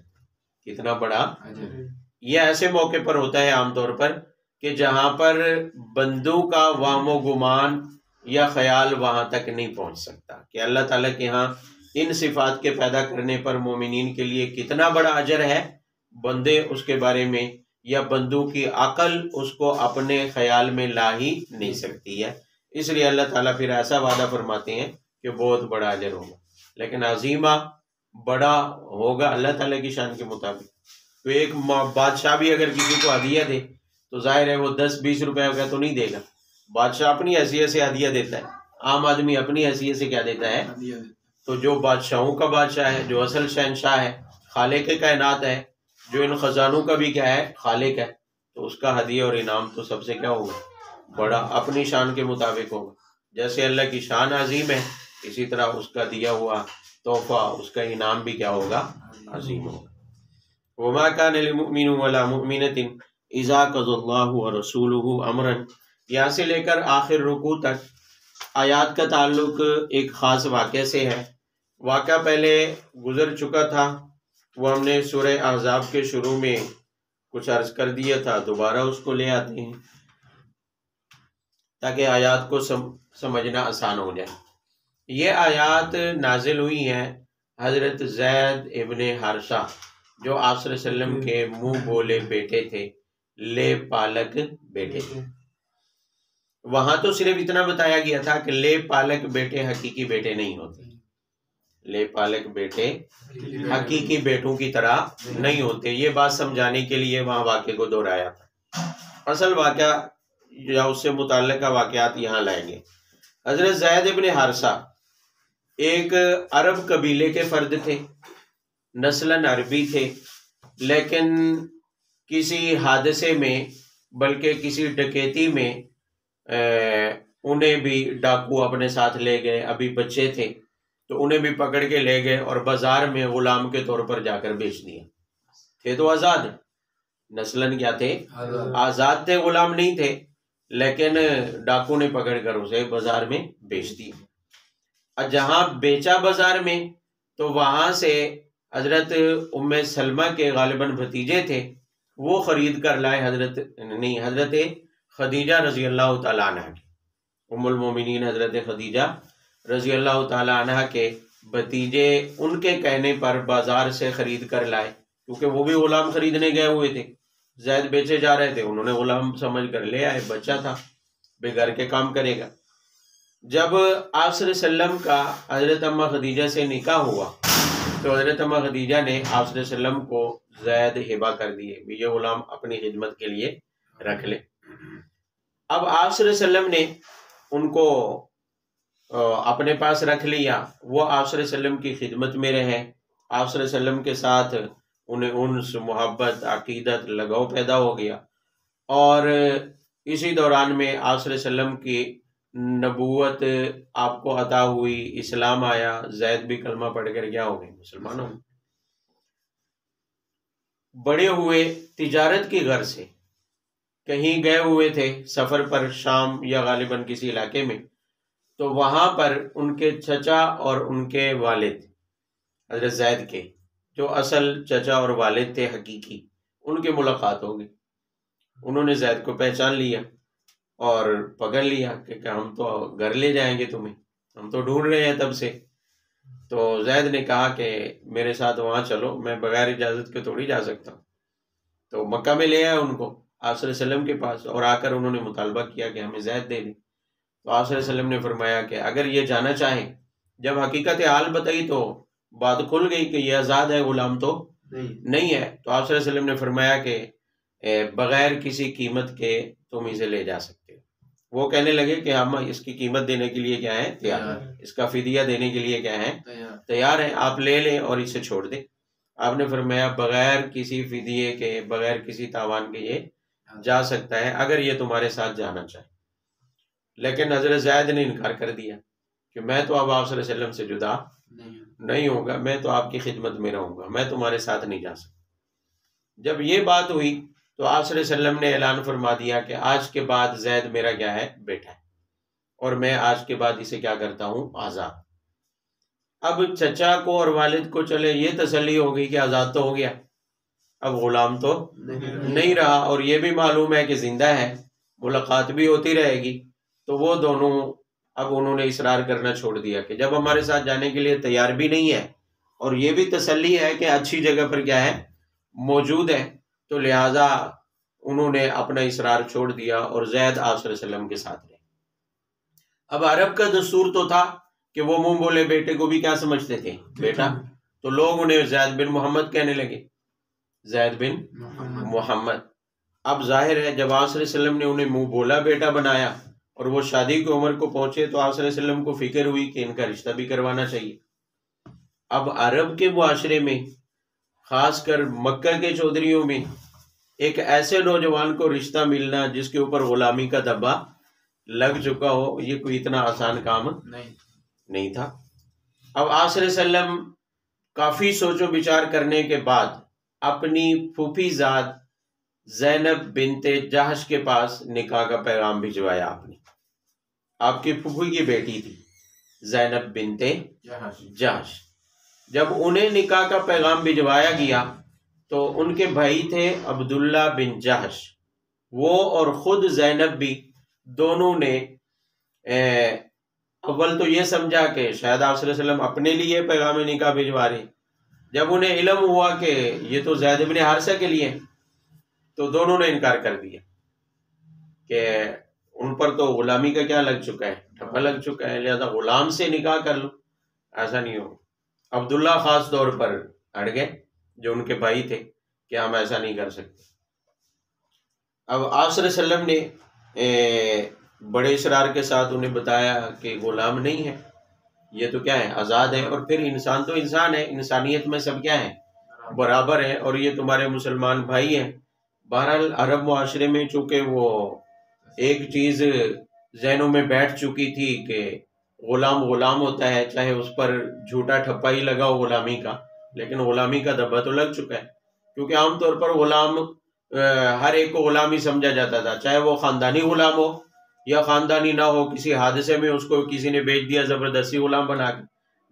کتنا بڑا اجر ہے. یہ ایسے موقع پر ہوتا ہے عام طور پر کہ جہاں پر بندوں کا وہم و گمان یا خیال وہاں تک نہیں پہنچ سکتا کہ اللہ تعالیٰ کے ہاں ان صفات کے پیدا کرنے پر مومنین کے لیے کتنا بڑا اجر ہے. بندے اس کے بارے میں یا بندوں کی عقل اس کو اپنے خیال میں لا ہی نہیں سکتی ہے. اس لیے اللہ تعالیٰ پھر ایسا وعدہ فرماتے ہیں کہ بہت بڑا اجر ہوگا. لیکن عظیمہ بڑا ہوگا اللہ تعالیٰ کی شان کے مطابق. تو ایک بادشاہ بھی اگر کسی کو ہدیہ دے تو ظاہر ہے وہ 10-20 روپے کا تو نہیں دے گا. بادشاہ اپنی حیثیت سے ہدیہ دیتا ہے، عام آدمی اپنی حیثیت سے کیا دیتا ہے. تو جو بادشاہوں کا بادشاہ ہے، جو اصل شہنشاہ ہے، خالق کائنات ہے، جو ان خزانوں کا بھی کیا ہے خالق ہے، تو اس کا ہدیہ اور انعام تو سب سے کیا ہوگا، بڑا، اپنی شان کے مطابق ہوگا. جیسے اللہ کی شان عظیم ہے، اسی طرح اس کا دیا ہوا تحفہ، اس کا انعام بھی کیا ہوگا، عظیم ہوگا. وما كان لمؤمن ولا مؤمنة اذا قضى الله ورسوله امرا، یہاں سے لے کر آخر رکوع تک آیات کا تعلق ایک خاص واقعے سے ہے. واقعہ پہلے گزر چکا تھا، وہ ہم نے سورہ احزاب کے شروع میں کچھ عرض کر دیا تھا، دوبارہ اس کو لے آتے ہیں تاکہ آیات کو سمجھنا آسان ہو جائے. یہ آیات نازل ہوئی ہیں حضرت زید ابن حارثہ، جو آپ صلی اللہ علیہ وسلم کے منہ بولے بیٹے تھے، لے پالک بیٹے تھے. وہاں تو صرف اتنا بتایا گیا تھا کہ لے پالک بیٹے حقیقی بیٹے نہیں ہوتے، لے پالک بیٹے حقیقی بیٹوں کی طرح نہیں ہوتے. یہ بات سمجھانے کے لیے وہاں واقعے کو دہرایا تھا. اصل واقعہ یا اس سے متعلقہ واقعات یہاں لائیں گے. حضرت زید ابن حارثہ ایک عرب قبیلے کے فرد تھے، نسلاً عربی تھے، لیکن کسی حادثے میں، بلکہ کسی ڈکیتی میں انہیں بھی ڈاکو اپنے ساتھ لے گئے. ابھی بچے تھے تو انہیں بھی پکڑ کے لے گئے اور بازار میں غلام کے طور پر جا کر بیچ دیا. تھے تو آزاد، نسلاً کیا تھے، آزاد تھے، غلام نہیں تھے، لیکن ڈاکو نے پکڑ کر اسے بازار میں بیچ دیا. اور جہاں بیچا بازار میں تو وہاں سے حضرت ام سلمہ کے غالباً بھتیجے تھے، وہ خرید کر لائے حضرت خدیجہ رضی اللہ تعالیٰ عنہ کے، ام المومنین حضرت خدیجہ رضی اللہ تعالیٰ عنہ کے بھتیجے ان کے کہنے پر بازار سے خرید کر لائے، کیونکہ وہ بھی غلام خریدنے گئے ہوئے تھے. زید بیچے جا رہے تھے، انہوں نے غلام سمجھ کر لے آئے، بچہ تھا، بے گھر کے کام کرے گا. جب آپ صلی اللہ علیہ وسلم کا حضرت اماں خدیجہ سے نکاح ہوا تو حضرت اماں خدیجہ نے آپ صلی اللہ علیہ وسلم کو زید ہبہ کر دیے، یہ غلام اپنی خدمت کے لیے رکھ لے. اب آپ صلی اللہ علیہ وسلم نے ان کو اپنے پاس رکھ لیا، وہ آپ صلی اللہ علیہ وسلم کی خدمت میں رہے، آپ صلی اللہ علیہ وسلم کے ساتھ انہیں انس، محبت، عقیدت، لگاؤ پیدا ہو گیا. اور اسی دوران میں آپ صلی اللہ علیہ وسلم کی نبوت آپ کو عطا ہوئی، اسلام آیا، زید بھی کلمہ پڑھ کر کیا ہو گئے، مسلمان ہو گئے. بڑے ہوئے تجارت کی غرض سے کہیں گئے ہوئے تھے سفر پر، شام یا غالباً کسی علاقے میں، تو وہاں پر ان کے چچا اور ان کے والد حضرت زید کے، جو اصل چچا اور والد تھے حقیقی، ان کی ملاقات ہو گئی. انہوں نے زید کو پہچان لیا اور پکڑ لیا کہ ہم تو گھر لے جائیں گے تمہیں، ہم تو ڈھونڈ رہے ہیں تب سے. تو زید نے کہا کہ میرے ساتھ وہاں چلو، میں بغیر اجازت کے تھوڑی جا سکتا ہوں. تو مکہ میں لے آیا ان کو آپ صلی اللہ علیہ وسلم کے پاس، اور آ کر انہوں نے مطالبہ کیا کہ ہمیں زید دے دیں. تو آپ صلی اللہ علیہ وسلم نے فرمایا کہ اگر یہ جانا چاہیں، جب حقیقت حال بتائی تو بات کھل گئی کہ یہ آزاد ہے، غلام تو نہیں ہے. تو آپ صلی اللہ علیہ وسلم نے فرمایا کہ بغیر کسی قیمت کے تم اسے لے جا سکتے ہو. وہ کہنے لگے کہ ہم اس کی قیمت دینے کے لیے کیا ہیں؟ تیار. اس کا فدیہ دینے کے لیے کیا ہیں؟ تیار ہیں. آپ لے لیں اور اسے چھوڑ دیں. آپ نے فرمایا بغیر کسی فدیے کے، بغیر کسی تاوان کے یہ جا سکتا ہے اگر یہ تمہارے ساتھ جانا چاہے. لیکن حضرت زید نے انکار کر دیا کہ میں تو اب آپ صلی اللہ علیہ وسلم سے جدا نہیں ہوں گا، میں تو آپ کی خدمت میں رہوں گا، میں تمہارے ساتھ نہیں جا سکتا. جب یہ بات ہوئی تو آپ صلی اللہ علیہ وسلم نے اعلان فرما دیا کہ آج کے بعد زید میرا کیا ہے؟ بیٹا ہے، اور میں آج کے بعد اسے کیا کرتا ہوں؟ آزاد. اب چچا کو اور والد کو چلے یہ تسلی ہو گئی کہ آزاد تو ہو گیا، اب غلام تو نہیں رہا، اور یہ بھی معلوم ہے کہ زندہ ہے، ملاقات بھی ہوتی رہے گی. تو وہ دونوں اب انہوں نے اصرار کرنا چھوڑ دیا کہ جب ہمارے ساتھ جانے کے لیے تیار بھی نہیں ہے اور یہ بھی تسلی ہے کہ اچھی جگہ پر کیا ہے؟ موجود ہے، تو لہٰذا انہوں نے اپنا اصرار چھوڑ دیا اور زید آپ صلی اللہ علیہ وسلم کے ساتھ رہے. اب عرب کا دستور تو تھا کہ وہ منہ بولے بیٹے کو بھی کیا سمجھتے تھے؟ بیٹا. تو لوگ انہیں زید بن محمد کہنے لگے، زید بن محمد. اب ظاہر ہے جب آپ صلی اللہ علیہ وسلم نے انہیں منہ بولا بیٹا بنایا اور وہ شادی کی عمر کو پہنچے تو آپ صلی اللہ علیہ وسلم کو فکر ہوئی کہ ان کا رشتہ بھی کروانا چاہیے. اب عرب کے معاشرے میں، خاص کر مکہ کے چودھریوں میں، ایک ایسے نوجوان کو رشتہ ملنا جس کے اوپر غلامی کا دبا لگ چکا ہو، یہ کوئی اتنا آسان کام نہیں تھا. اب آپ صلی اللہ علیہ وسلم کافی سوچ و بچار کرنے کے بعد اپنی پھوپھی ذات زینب بنت جہش کے پاس نکاح کا پیغام بھجوایا. آپ کی پھوپھی کی بیٹی تھی زینب بنت جہش. جب انہیں نکاح کا پیغام بھجوایا گیا تو ان کے بھائی تھے عبداللہ بن جہش، وہ اور خود زینب بھی دونوں نے اول تو یہ سمجھا کہ شاید آپ صلی اللہ علیہ وسلم اپنے لیے پیغام نکاح بھجوا رہے. جب انہیں علم ہوا کہ یہ تو زید بن حارثہ کے لیے، تو دونوں نے انکار کر دیا کہ ان پر تو غلامی کا کیا لگ چکا ہے؟ ٹھپا لگ چکا ہے، لہذا غلام سے نکاح کر لو. ایسا نہیں ہو. عبداللہ خاص طور پر اڑ گئے جو ان کے بھائی تھے کہ ہم ایسا نہیں کر سکتے. اب آپ صلی اللہ علیہ وسلم نے بڑے اصرار کے ساتھ انہیں بتایا کہ غلام نہیں ہے، یہ تو کیا ہے؟ آزاد ہے، اور پھر انسان تو انسان ہے، انسانیت میں سب کیا ہے؟ برابر ہے، اور یہ تمہارے مسلمان بھائی ہیں. بہرحال عرب معاشرے میں چونکہ وہ ایک چیز ذہنوں میں بیٹھ چکی تھی کہ غلام غلام ہوتا ہے، چاہے اس پر جھوٹا ٹھپا ہی لگا ہو غلامی کا، لیکن غلامی کا دبا تو لگ چکا ہے. کیونکہ عام طور پر غلام ہر ایک کو غلام ہی سمجھا جاتا تھا، چاہے وہ خاندانی غلام ہو یا خاندانی نہ ہو. کسی حادثے میں اس کو کسی نے بیچ دیا زبردستی غلام بنا کے،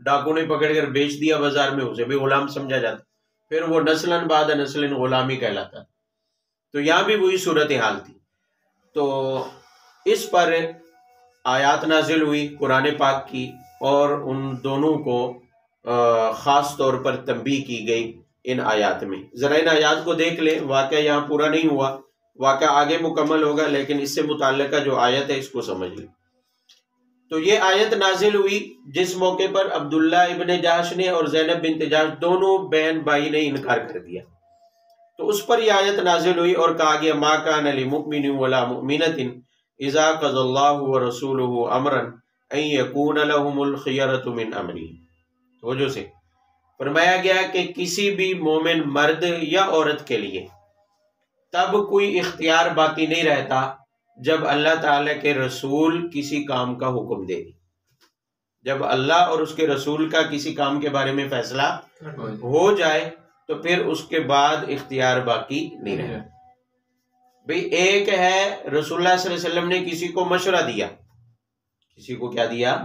ڈاکو نے پکڑ کر بیچ دیا بازار میں، اسے بھی غلام سمجھا جاتا، پھر وہ نسلاً بعد نسلاً غلامی کہلاتا. تو یہاں بھی وہی صورتحال تھی. تو اس پر آیات نازل ہوئی قرآن پاک کی، اور ان دونوں کو خاص طور پر تنبیہ کی گئی ان آیات میں. ذرا ان آیات کو دیکھ لیں، واقعہ یہاں پورا نہیں ہوا، واقعہ آگے مکمل ہوگا، لیکن اس سے متعلقہ جو آیت ہے اس کو سمجھ لیں. تو یہ آیت نازل ہوئی جس موقع پر عبداللہ ابن جہش نے اور زینب بنت جہش دونوں بہن بھائی نے انکار کر دیا. تو اس پر یہ آیت نازل ہوئی اور کہا گیا ما کان لمؤمن ولا مؤمنۃ اذا قضى الله ورسوله امرا ان يكون لهم الخيرة من امرهم. توجہ سے فرمایا گیا کہ کسی بھی مومن مرد یا عورت کے لیے تب کوئی اختیار باقی نہیں رہتا جب اللہ تعالیٰ کے رسول کسی کام کا حکم دے. جب اللہ اور اس کے رسول کا کسی کام کے بارے میں فیصلہ ہو جائے تو پھر اس کے بعد اختیار باقی نہیں رہتا. بھئی ایک ہے رسول اللہ صلی اللہ علیہ وسلم نے کسی کو مشورہ دیا، کسی کو کیا دیا؟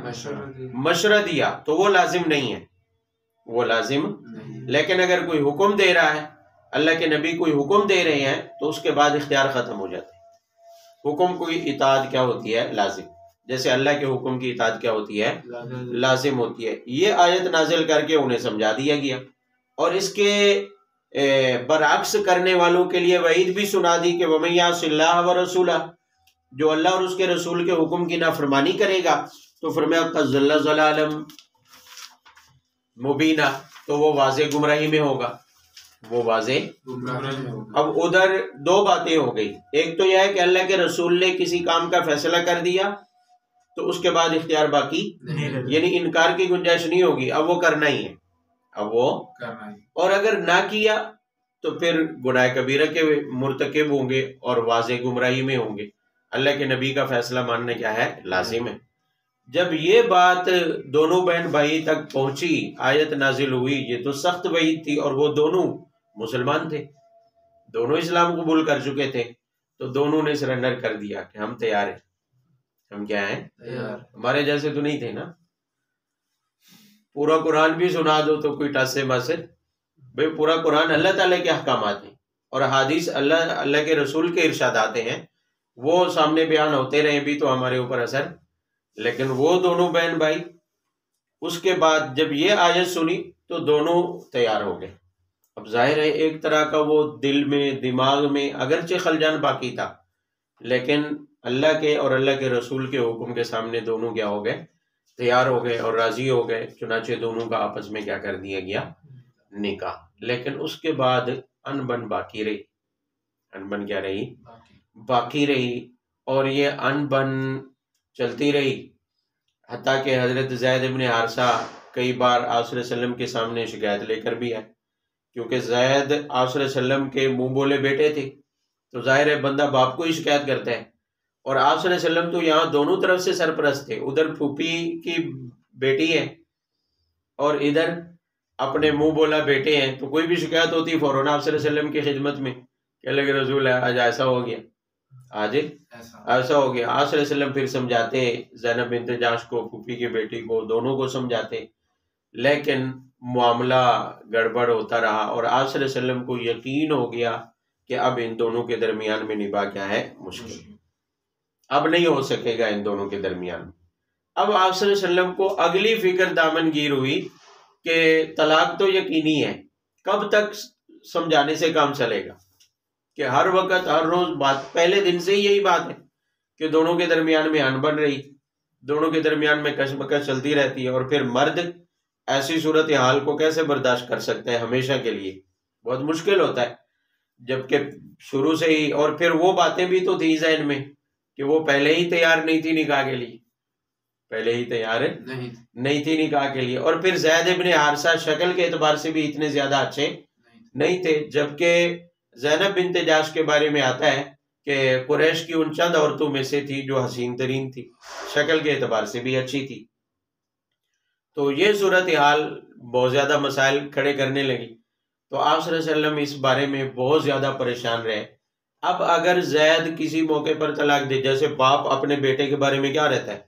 مشورہ دیا، تو وہ لازم نہیں ہے، وہ لازم نہیں. لیکن اگر کوئی حکم دے رہا ہے، اللہ کے نبی کوئی حکم دے رہے ہیں، تو اس کے بعد اختیار ختم ہو جاتا ہے. حکم کوئی اطاعت کیا ہوتی ہے؟ لازم. جیسے اللہ کے حکم کی اطاعت کیا ہوتی ہے؟ لازم ہوتی ہے. یہ آیت نازل کر کے انہیں سمجھا دیا گیا، اور اس کے برعکس کرنے والوں کے لیے وعید بھی سنا دی کہ وَمَن يَعْصِ اللَّهَ وَرَسُولَهُ، جو اللہ اور اس کے رسول کے حکم کی نافرمانی کرے گا تو فرمایا قد ضل ضلالا مبینہ، تو وہ واضح گمراہی میں ہوگا، وہ واضح۔ اب ادھر دو باتیں ہو گئی، ایک تو یہ ہے کہ اللہ کے رسول نے کسی کام کا فیصلہ کر دیا تو اس کے بعد اختیار باقی یعنی انکار کی گنجائش نہیں ہوگی، اب وہ کرنا ہی ہے، اب وہ کرنا ہی، اور اگر نہ کیا تو پھر گناہ کبیرہ کے مرتکب ہوں گے اور واضح گمراہی میں ہوں گے۔ اللہ کے نبی کا فیصلہ ماننا کیا ہے؟ لازم ہے۔ جب یہ بات دونوں بہن بھائی تک پہنچی، آیت نازل ہوئی، یہ تو سخت وعید تھی، اور وہ دونوں مسلمان تھے، دونوں اسلام قبول کر چکے تھے، تو دونوں نے سرنڈر کر دیا کہ ہم تیار ہیں۔ ہم کیا ہیں؟ تیار۔ ہمارے جیسے تو نہیں تھے نا، پورا قرآن بھی سنا دو تو کوئی ٹس سے مس، بھئی پورا قرآن اللہ تعالیٰ کے احکامات ہیں اور حدیث اللہ کے رسول کے ارشادات ہیں، وہ سامنے بیان ہوتے رہے بھی تو ہمارے اوپر اثر، لیکن وہ دونوں بہن بھائی اس کے بعد جب یہ آیت سنی تو دونوں تیار ہو گئے۔ اب ظاہر ہے ایک طرح کا وہ دل میں دماغ میں اگرچہ خلجان باقی تھا، لیکن اللہ کے اور اللہ کے رسول کے حکم کے سامنے دونوں کیا ہو گئے؟ تیار ہو گئے اور راضی ہو گئے، چنانچہ دونوں کا آپس میں کیا کر دیا گیا؟ نکاح۔ لیکن اس کے بعد ان بن باقی رہی، ان بن کیا رہی؟ باقی رہی، اور یہ ان بن چلتی رہی، حتیٰ کہ حضرت زید بن حارثہ کئی بار آپ صلی اللہ علیہ وسلم کے سامنے شکایت لے کر بھی آئے، کیونکہ زید آپ صلی اللہ علیہ وسلم کے منہ بولے بیٹے تھے، تو ظاہر ہے بندہ باپ کو ہی شکایت کرتا ہے، اور آپ صلی اللہ علیہ وسلم تو یہاں دونوں طرف سے سرپرست تھے، ادھر پھوپھی کی بیٹی ہے اور ادھر اپنے منہ بولا بیٹے ہیں، تو کوئی بھی شکایت ہوتی فوراً آپ صلی اللہ علیہ وسلم کی خدمت میں کہ اللہ کے رسول ہے آج ایسا ہو گیا، آج ایسا ہو گیا۔ آپ صلی اللہ علیہ وسلم پھر سمجھاتے زینب بنت جاش کو، پھوپھی کی بیٹی کو، دونوں کو سمجھاتے، لیکن معاملہ گڑبڑ ہوتا رہا، اور آپ صلی اللہ علیہ وسلم کو یقین ہو گیا کہ اب ان دونوں کے درمیان میں نباہ کیا ہے؟ مشکل، اب نہیں ہو سکے گا ان دونوں کے درمیان۔ اب آپ صلی اللہ علیہ وسلم کو اگلی فکر دامن گیر ہوئی کہ طلاق تو یقینی ہے، کب تک سمجھانے سے کام چلے گا؟ کہ ہر وقت ہر روز بات، پہلے دن سے یہی بات ہے کہ دونوں کے درمیان میں ان بن رہی، دونوں کے درمیان میں کشمکش چلتی رہتی ہے، اور پھر مرد ایسی صورتحال کو کیسے برداشت کر سکتا ہے؟ ہمیشہ کے لیے بہت مشکل ہوتا ہے، جبکہ شروع سے ہی، اور پھر وہ باتیں بھی تو تھی ذہن میں کہ وہ پہلے ہی تیار نہیں تھی نکاح کے لیے، پہلے ہی تیار نہیں تھی نکاح کے لیے، اور پھر زید بن حارثہ شکل کے اعتبار سے بھی اتنے زیادہ اچھے نہیں تھے، جبکہ زینب بنت جاش کے بارے میں آتا ہے کہ قریش کی ان چند عورتوں میں سے تھی جو حسین ترین تھی، شکل کے اعتبار سے بھی اچھی تھی۔ تو یہ صورتحال بہت زیادہ مسائل کھڑے کرنے لگی، تو آپ صلی اللہ علیہ وسلم اس بارے میں بہت زیادہ پریشان رہے۔ اب اگر زید کسی موقع پر طلاق دے، جیسے باپ اپنے بیٹے کے بارے میں کیا رہتا ہے،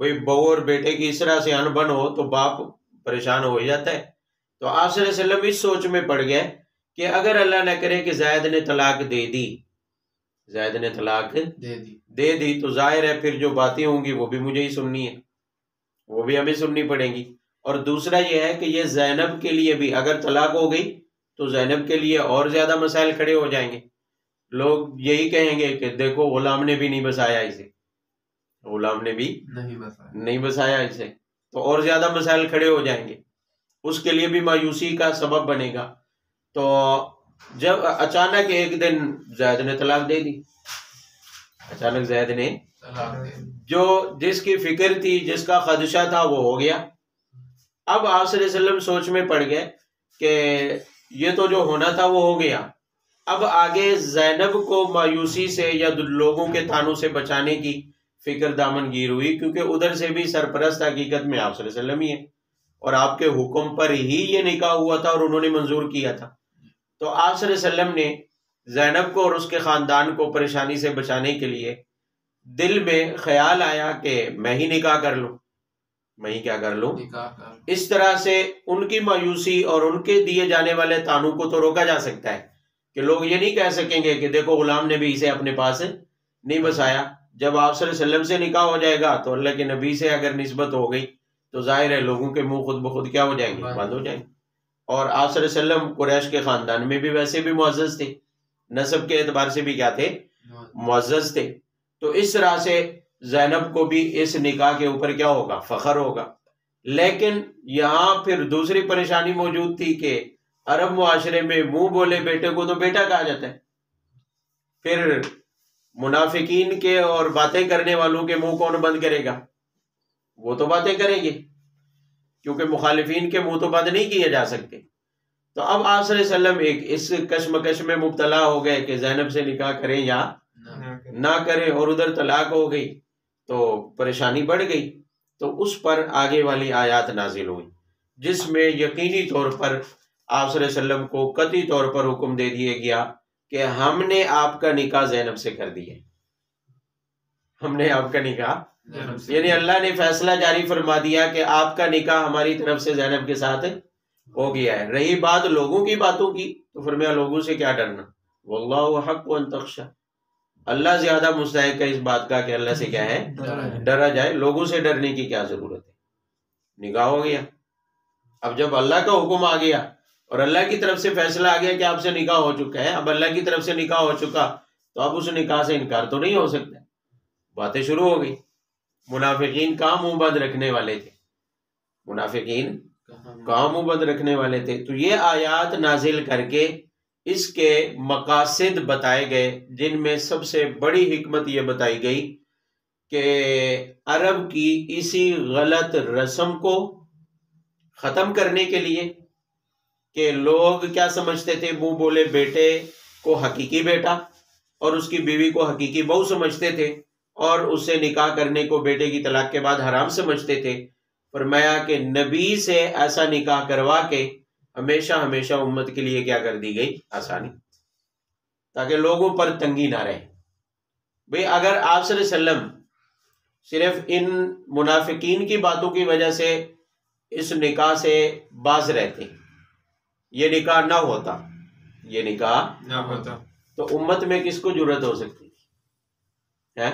بھئی بہو اور بیٹے کی اس طرح سے ان بن ہو تو باپ پریشان ہو جاتا ہے، تو آپ صلی اللہ علیہ وسلم اس سوچ میں پڑ گئے کہ اگر اللہ نہ کرے کہ زید نے طلاق دے دی، زید نے طلاق دے دی تو ظاہر ہے پھر جو باتیں ہوں گی وہ بھی مجھے ہی سننی ہے، وہ بھی ہمیں سننی پڑیں گی، اور دوسرا یہ ہے کہ یہ زینب کے لیے بھی اگر طلاق ہو گئی تو زینب کے لیے اور زیادہ مسائل کھڑے ہو جائیں گے، لوگ یہی کہیں گے کہ دیکھو غلام نے بھی نہیں بسایا اسے، غلام نے بھی نہیں بسایا اسے، تو اور زیادہ مسائل کھڑے ہو جائیں گے، اس کے لیے بھی مایوسی کا سبب بنے گا۔ تو جب اچانک ایک دن زید نے طلاق دے دی، اچانک زید نے جو جس کی فکر تھی، جس کا خدشہ تھا، وہ ہو گیا۔ اب آپ صلی اللہ علیہ وسلم سوچ میں پڑ گئے کہ یہ تو جو ہونا تھا وہ ہو گیا، اب آگے زینب کو مایوسی سے یا لوگوں کے طعنوں سے بچانے کی فکر دامن گیر ہوئی، کیونکہ ادھر سے بھی سرپرست حقیقت میں آپ صلی اللہ علیہ وسلم ہی ہے، اور آپ کے حکم پر ہی یہ نکاح ہوا تھا اور انہوں نے منظور کیا تھا، تو آپ صلی اللہ علیہ وسلم نے زینب کو اور اس کے خاندان کو پریشانی سے بچانے کے لیے دل میں خیال آیا کہ میں ہی نکاح کر لوں، میں ہی کیا کر لوں، اس طرح سے ان کی مایوسی اور ان کے دیے جانے والے طعنوں کو تو روکا جا سکتا ہے کہ لوگ یہ نہیں کہہ سکیں گے کہ دیکھو غلام نے بھی اسے اپنے پاس نہیں بسایا۔ جب آپ صلی اللہ علیہ وسلم سے نکاح ہو جائے گا تو اللہ کے نبی سے اگر نسبت ہو گئی تو ظاہر ہے لوگوں کے منہ خود بخود کیا ہو جائیں گے، بند ہو جائیں گے، اور آپ صلی اللہ علیہ وسلم قریش کے خاندان میں بھی ویسے بھی معزز تھے، نسب کے اعتبار سے بھی کیا تھے، معزز تھے، تو اس طرح سے زینب کو بھی اس نکاح کے اوپر کیا ہوگا؟ فخر ہوگا۔ لیکن یہاں پھر دوسری پریشانی موجود تھی کہ عرب معاشرے میں منہ بولے بیٹے کو تو بیٹا کہا جاتا ہے، پھر منافقین کے اور باتیں کرنے والوں کے منہ کون بند کرے گا؟ وہ تو باتیں کریں گے، کیونکہ مخالفین کے منہ تو بند نہیں کیے جا سکتے۔ تو اب آپ صلی اللہ علیہ وسلم ایک اس کشمکش میں مبتلا ہو گئے کہ زینب سے نکاح کریں یا نہ کریں، اور ادھر طلاق ہو گئی تو پریشانی بڑھ گئی۔ تو اس پر آگے والی آیات نازل ہوئی جس میں یقینی طور پر آپ صلی اللہ علیہ وسلم کو قطعی طور پر حکم دے دیا گیا کہ ہم نے آپ کا نکاح زینب سے کر دیا، ہم نے آپ کا نکاح، یعنی اللہ نے فیصلہ جاری فرما دیا کہ آپ کا نکاح ہماری طرف سے زینب کے ساتھ ہو گیا ہے۔ رہی بات لوگوں کی باتوں کی تو فرمایا لوگوں سے کیا ڈرنا، واللہ حق ان تخشى، اللہ زیادہ مستحق ہے اس بات کا کہ اللہ سے کیا ہے ڈرا جائے، لوگوں سے ڈرنے کی کیا ضرورت ہے، نکاح ہو گیا۔ اب جب اللہ کا حکم آ گیا اور اللہ کی طرف سے فیصلہ آ گیا کہ آپ سے نکاح ہو چکا ہے، اب اللہ کی طرف سے نکاح ہو چکا تو اب اس نکاح سے انکار تو نہیں ہو سکتا، باتیں شروع ہو گئی۔ منافقین کہاں منہ بند رکھنے والے تھے، منافقین کہاں منہ بند رکھنے والے تھے۔ تو یہ آیات نازل کر کے اس کے مقاصد بتائے گئے، جن میں سب سے بڑی حکمت یہ بتائی گئی کہ عرب کی اسی غلط رسم کو ختم کرنے کے لیے کہ لوگ کیا سمجھتے تھے، منہ بولے بیٹے کو حقیقی بیٹا اور اس کی بیوی کو حقیقی بہو سمجھتے تھے، اور اس سے نکاح کرنے کو بیٹے کی طلاق کے بعد حرام سمجھتے تھے۔ فرمایا کہ نبی سے ایسا نکاح کروا کے ہمیشہ ہمیشہ امت کے لیے کیا کر دی گئی؟ آسانی، تاکہ لوگوں پر تنگی نہ رہے۔ بھئی اگر آپ صلی اللہ علیہ وسلم صرف ان منافقین کی باتوں کی وجہ سے اس نکاح سے باز رہتے، یہ نکاح نہ ہوتا، یہ نکاح نہ ہوتا، تو امت میں کس کو جرأت ہو سکتی ہے؟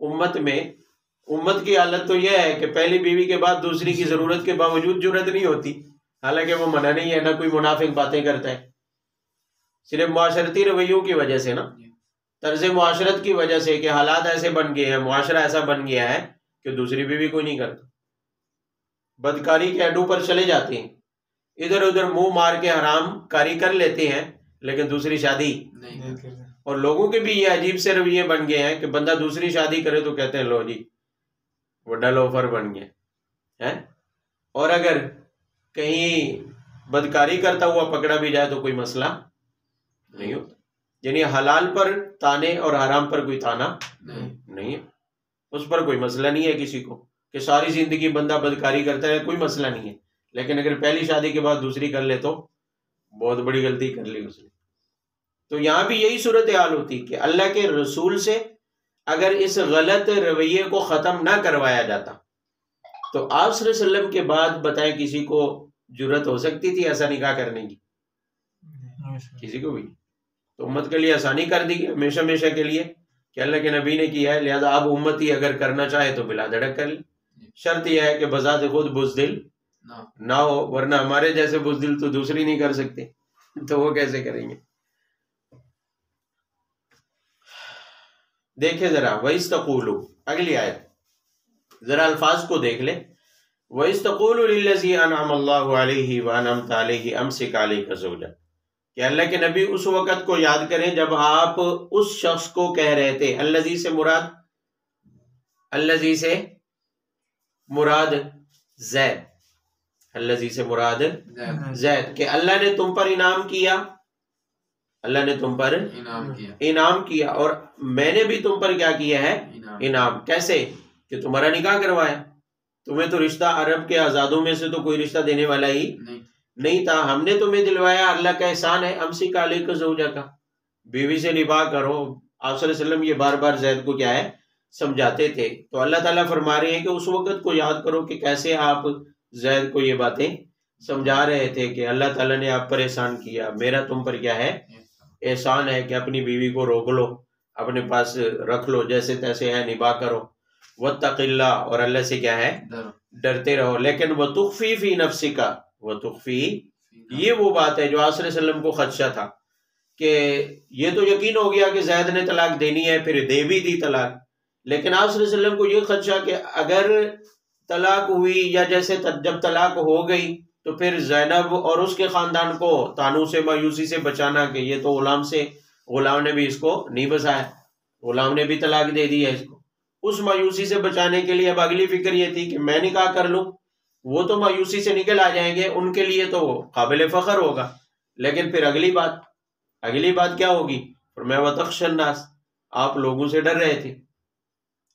امت کی حالت تو یہ ہے کہ پہلی بیوی کے بعد دوسری کی ضرورت کے باوجود جرأت نہیں ہوتی، حالانکہ وہ منع نہیں ہے، نہ کوئی منافق باتیں کرتا ہے، صرف معاشرتی رویوں کی وجہ سے، نا طرز معاشرت کی وجہ سے کہ حالات ایسے بن گئے ہیں، معاشرہ ایسا بن گیا ہے کہ دوسری بیوی کوئی نہیں کرتا، بدکاری کے اڈوں پر چلے جاتے ہیں، ادھر ادھر منہ مار کے حرام کاری کر لیتے ہیں لیکن دوسری شادی نہیں کرتے۔ اور لوگوں کے بھی یہ عجیب سے رویے بن گئے ہیں کہ بندہ دوسری شادی کرے تو کہتے ہیں لو جی وہ ڈل آفر بن گیا ہے، اور اگر کہیں بدکاری کرتا ہوا پکڑا بھی جائے تو کوئی مسئلہ نہیں ہوتا، یعنی حلال پر تانے اور حرام پر کوئی تانا نہیں ہے، اس پر کوئی مسئلہ نہیں ہے کسی کو کہ ساری زندگی بندہ بدکاری کرتا ہے، کوئی مسئلہ نہیں ہے، لیکن اگر پہلی شادی کے بعد دوسری کر لے تو بہت بڑی غلطی کر لی اس نے۔ تو یہاں بھی یہی صورتحال ہوتی کہ اللہ کے رسول سے اگر اس غلط رویے کو ختم نہ کروایا جاتا تو آپ صلی اللہ علیہ وسلم کے بعد بتائیں کسی کو جرأت ہو سکتی تھی ایسا نکاح کرنے کی؟ کسی کو بھی نہیں۔ تو امت کے لیے آسانی کر دی گئی ہمیشہ ہمیشہ کے لیے کہ اللہ کے نبی نے کیا ہے، لہذا اب امتی اگر کرنا چاہے تو بلا دھڑک کر لے، شرط یہ ہے کہ بذات خود بزدل نہ ہو، ورنہ ہمارے جیسے بزدل تو دوسری نہیں کر سکتے تو وہ کیسے کریں گے؟ دیکھیں ذرا وَإِسْتَقُولُ، اگلی آیت ذرا الفاظ کو دیکھ لیں، وَإِسْتَقُولُ لِلَّذِي أَنْعَمَ اللَّهُ عَلَيْهِ وَأَنْعَمْتَ عَلَيْهِ أَمْسِكْ عَلَيْكَ زَوْجَكَ، کہ اللہ کے نبی اس وقت کو یاد کریں جب آپ اس شخص کو کہہ رہے تھے، الذی سے مراد، الذی سے مراد زید، الذی سے مراد زید، کہ اللہ نے تم پر انعام کیا، اللہ نے تم پر انعام کیا، اور میں نے بھی تم پر کیا کیا ہے؟ انعام۔ کیسے؟ کہ تمہارا نکاح کروایا، تمہیں تو رشتہ عرب کے آزادوں میں سے تو کوئی رشتہ دینے والا ہی نہیں تھا، ہم نے تمہیں دلوایا، اللہ کا احسان ہے۔ امسک علیک زوجک، بیوی سے نباہ کرو۔ آپ صلی اللہ علیہ وسلم یہ بار بار زید کو کیا ہے؟ سمجھاتے تھے۔ تو اللہ تعالیٰ فرما رہے ہیں کہ اس وقت کو یاد کرو کہ کیسے آپ زید کو یہ باتیں سمجھا رہے تھے کہ اللہ تعالیٰ نے آپ پر احسان کیا، میرا تم پر کیا ہے؟ احسان ہے کہ اپنی بیوی کو روک لو، اپنے پاس رکھ لو، جیسے تیسے ہے نباہ کرو، واتق اللہ، اور اللہ سے کیا ہے؟ ڈرتے رہو۔ لیکن وتخفی فی نفسک، وتخفی، یہ وہ بات ہے جو آپ صلی اللہ علیہ وسلم کو خدشہ تھا کہ یہ تو یقین ہو گیا کہ زید نے طلاق دینی ہے، پھر دے بھی دی طلاق، لیکن آپ صلی اللہ علیہ وسلم کو یہ خدشہ کہ اگر طلاق ہوئی یا جیسے جب طلاق ہو گئی تو پھر زینب اور اس کے خاندان کو طعنوں سے مایوسی سے بچانا کہ یہ تو غلام نے بھی اس کو نہیں بسایا، غلام نے بھی طلاق دے دی ہے اس کو، اس مایوسی سے بچانے کے لیے اب اگلی فکر یہ تھی کہ میں نکاح کر لوں، وہ تو مایوسی سے نکل آ جائیں گے، ان کے لیے تو قابل فخر ہوگا، لیکن پھر اگلی بات کیا ہوگی؟ فرمایا وَتَخْشَ النَّاسَ، آپ لوگوں سے ڈر رہے تھے،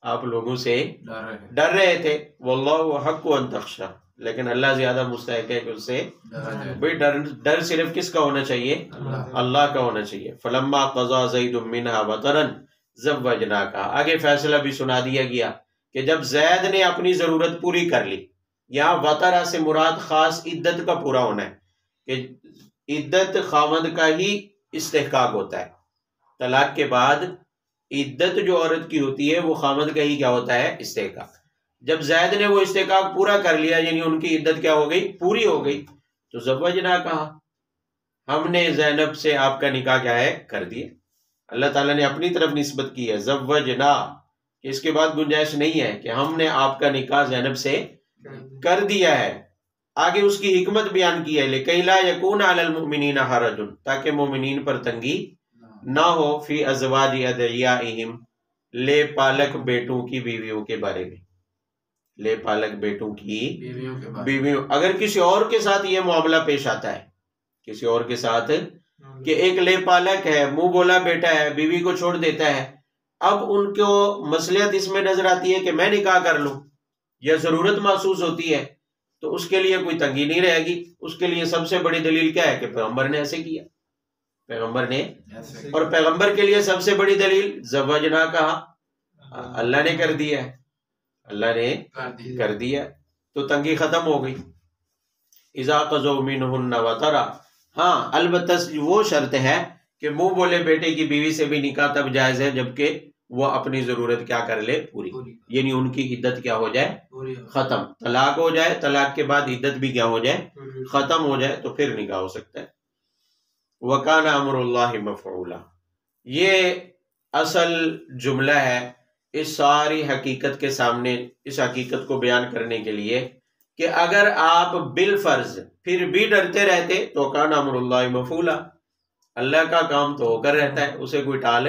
آپ لوگوں سے ڈر رہے تھے، وَاللَّهُ حَقُّ أَن تَخْشَى، لیکن اللہ زیادہ مستحق ہے کہ اس سے بھئی ڈر صرف کس کا ہونا چاہیے؟ اللہ کا ہونا چاہیے۔ فَلَمَّا قَضَى زَيْدٌ مِّنْهَا وَطَرًا زَوَّجْنَاكَ، آگے فیصلہ بھی سنا دیا گیا کہ جب زید نے اپنی ضرورت پوری کر لی، یہاں وطرہ سے مراد خاص عدت کا پورا ہونا ہے کہ عدت خاوند کا ہی استحقاق ہوتا ہے، طلاق کے بعد عدت جو عورت کی ہوتی ہے وہ خاوند کا ہی کیا ہوتا ہے؟ استحقاق۔ جب زید نے وہ استحقاق پورا کر لیا، یعنی ان کی عدت کیا ہو گئی؟ پوری ہو گئی، تو زوجنا کہا، ہم نے زینب سے آپ کا نکاح کیا ہے؟ کر دیا۔ اللہ تعالیٰ نے اپنی طرف نسبت کی ہے زوجنا، کہ اس کے بعد گنجائش نہیں ہے کہ ہم نے آپ کا نکاح زینب سے کر دیا ہے۔ آگے اس کی حکمت بیان کی ہے، لِكَيْ لَا يَكُونَ عَلَى الْمُؤْمِنِينَ حَرَجٌ، تاکہ مومنین پر تنگی نہ ہو، فی ازواج ادعیائہم، لے پالک بیٹوں کی بیویوں کے بارے میں، لے پالک بیٹوں کی بیویوں، اگر کسی اور کے ساتھ یہ معاملہ پیش آتا ہے، کسی اور کے ساتھ کہ ایک لے پالک ہے، منہ بولا بیٹا ہے، بیوی کو چھوڑ دیتا ہے، اب ان کو مصلحت اس میں نظر آتی ہے کہ میں نکاح کر لوں، یا ضرورت محسوس ہوتی ہے، تو اس کے لیے کوئی تنگی نہیں رہے گی۔ اس کے لیے سب سے بڑی دلیل کیا ہے؟ کہ پیغمبر نے ایسے کیا، پیغمبر نے، اور پیغمبر کے لیے سب سے بڑی دلیل زوجنا کہا، اللہ نے کر دیا ہے، اللہ نے کر دیا، تو تنگی ختم ہو گئی۔ اذا قضوا منہن وطرا، ہاں البتہ وہ شرط ہے کہ منہ بولے بیٹے کی بیوی سے بھی نکاح تب جائز ہے جبکہ وہ اپنی ضرورت کیا کر لے؟ پوری، یعنی ان کی عدت کیا ہو جائے؟ ختم، طلاق ہو جائے، طلاق کے بعد عدت بھی کیا ہو جائے؟ ختم ہو جائے، تو پھر نکاح ہو سکتا ہے۔ وَكَانَ أَمْرُ اللَّهِ مَفْعُولًا، یہ اصل جملہ ہے اس ساری حقیقت کے سامنے، اس حقیقت کو بیان کرنے کے لیے کہ اگر آپ بالفرض پھر بھی ڈرتے رہتے تو کان امر اللہ مفعولا، اللہ کا کام تو ہو کر رہتا ہے، اسے کوئی ٹال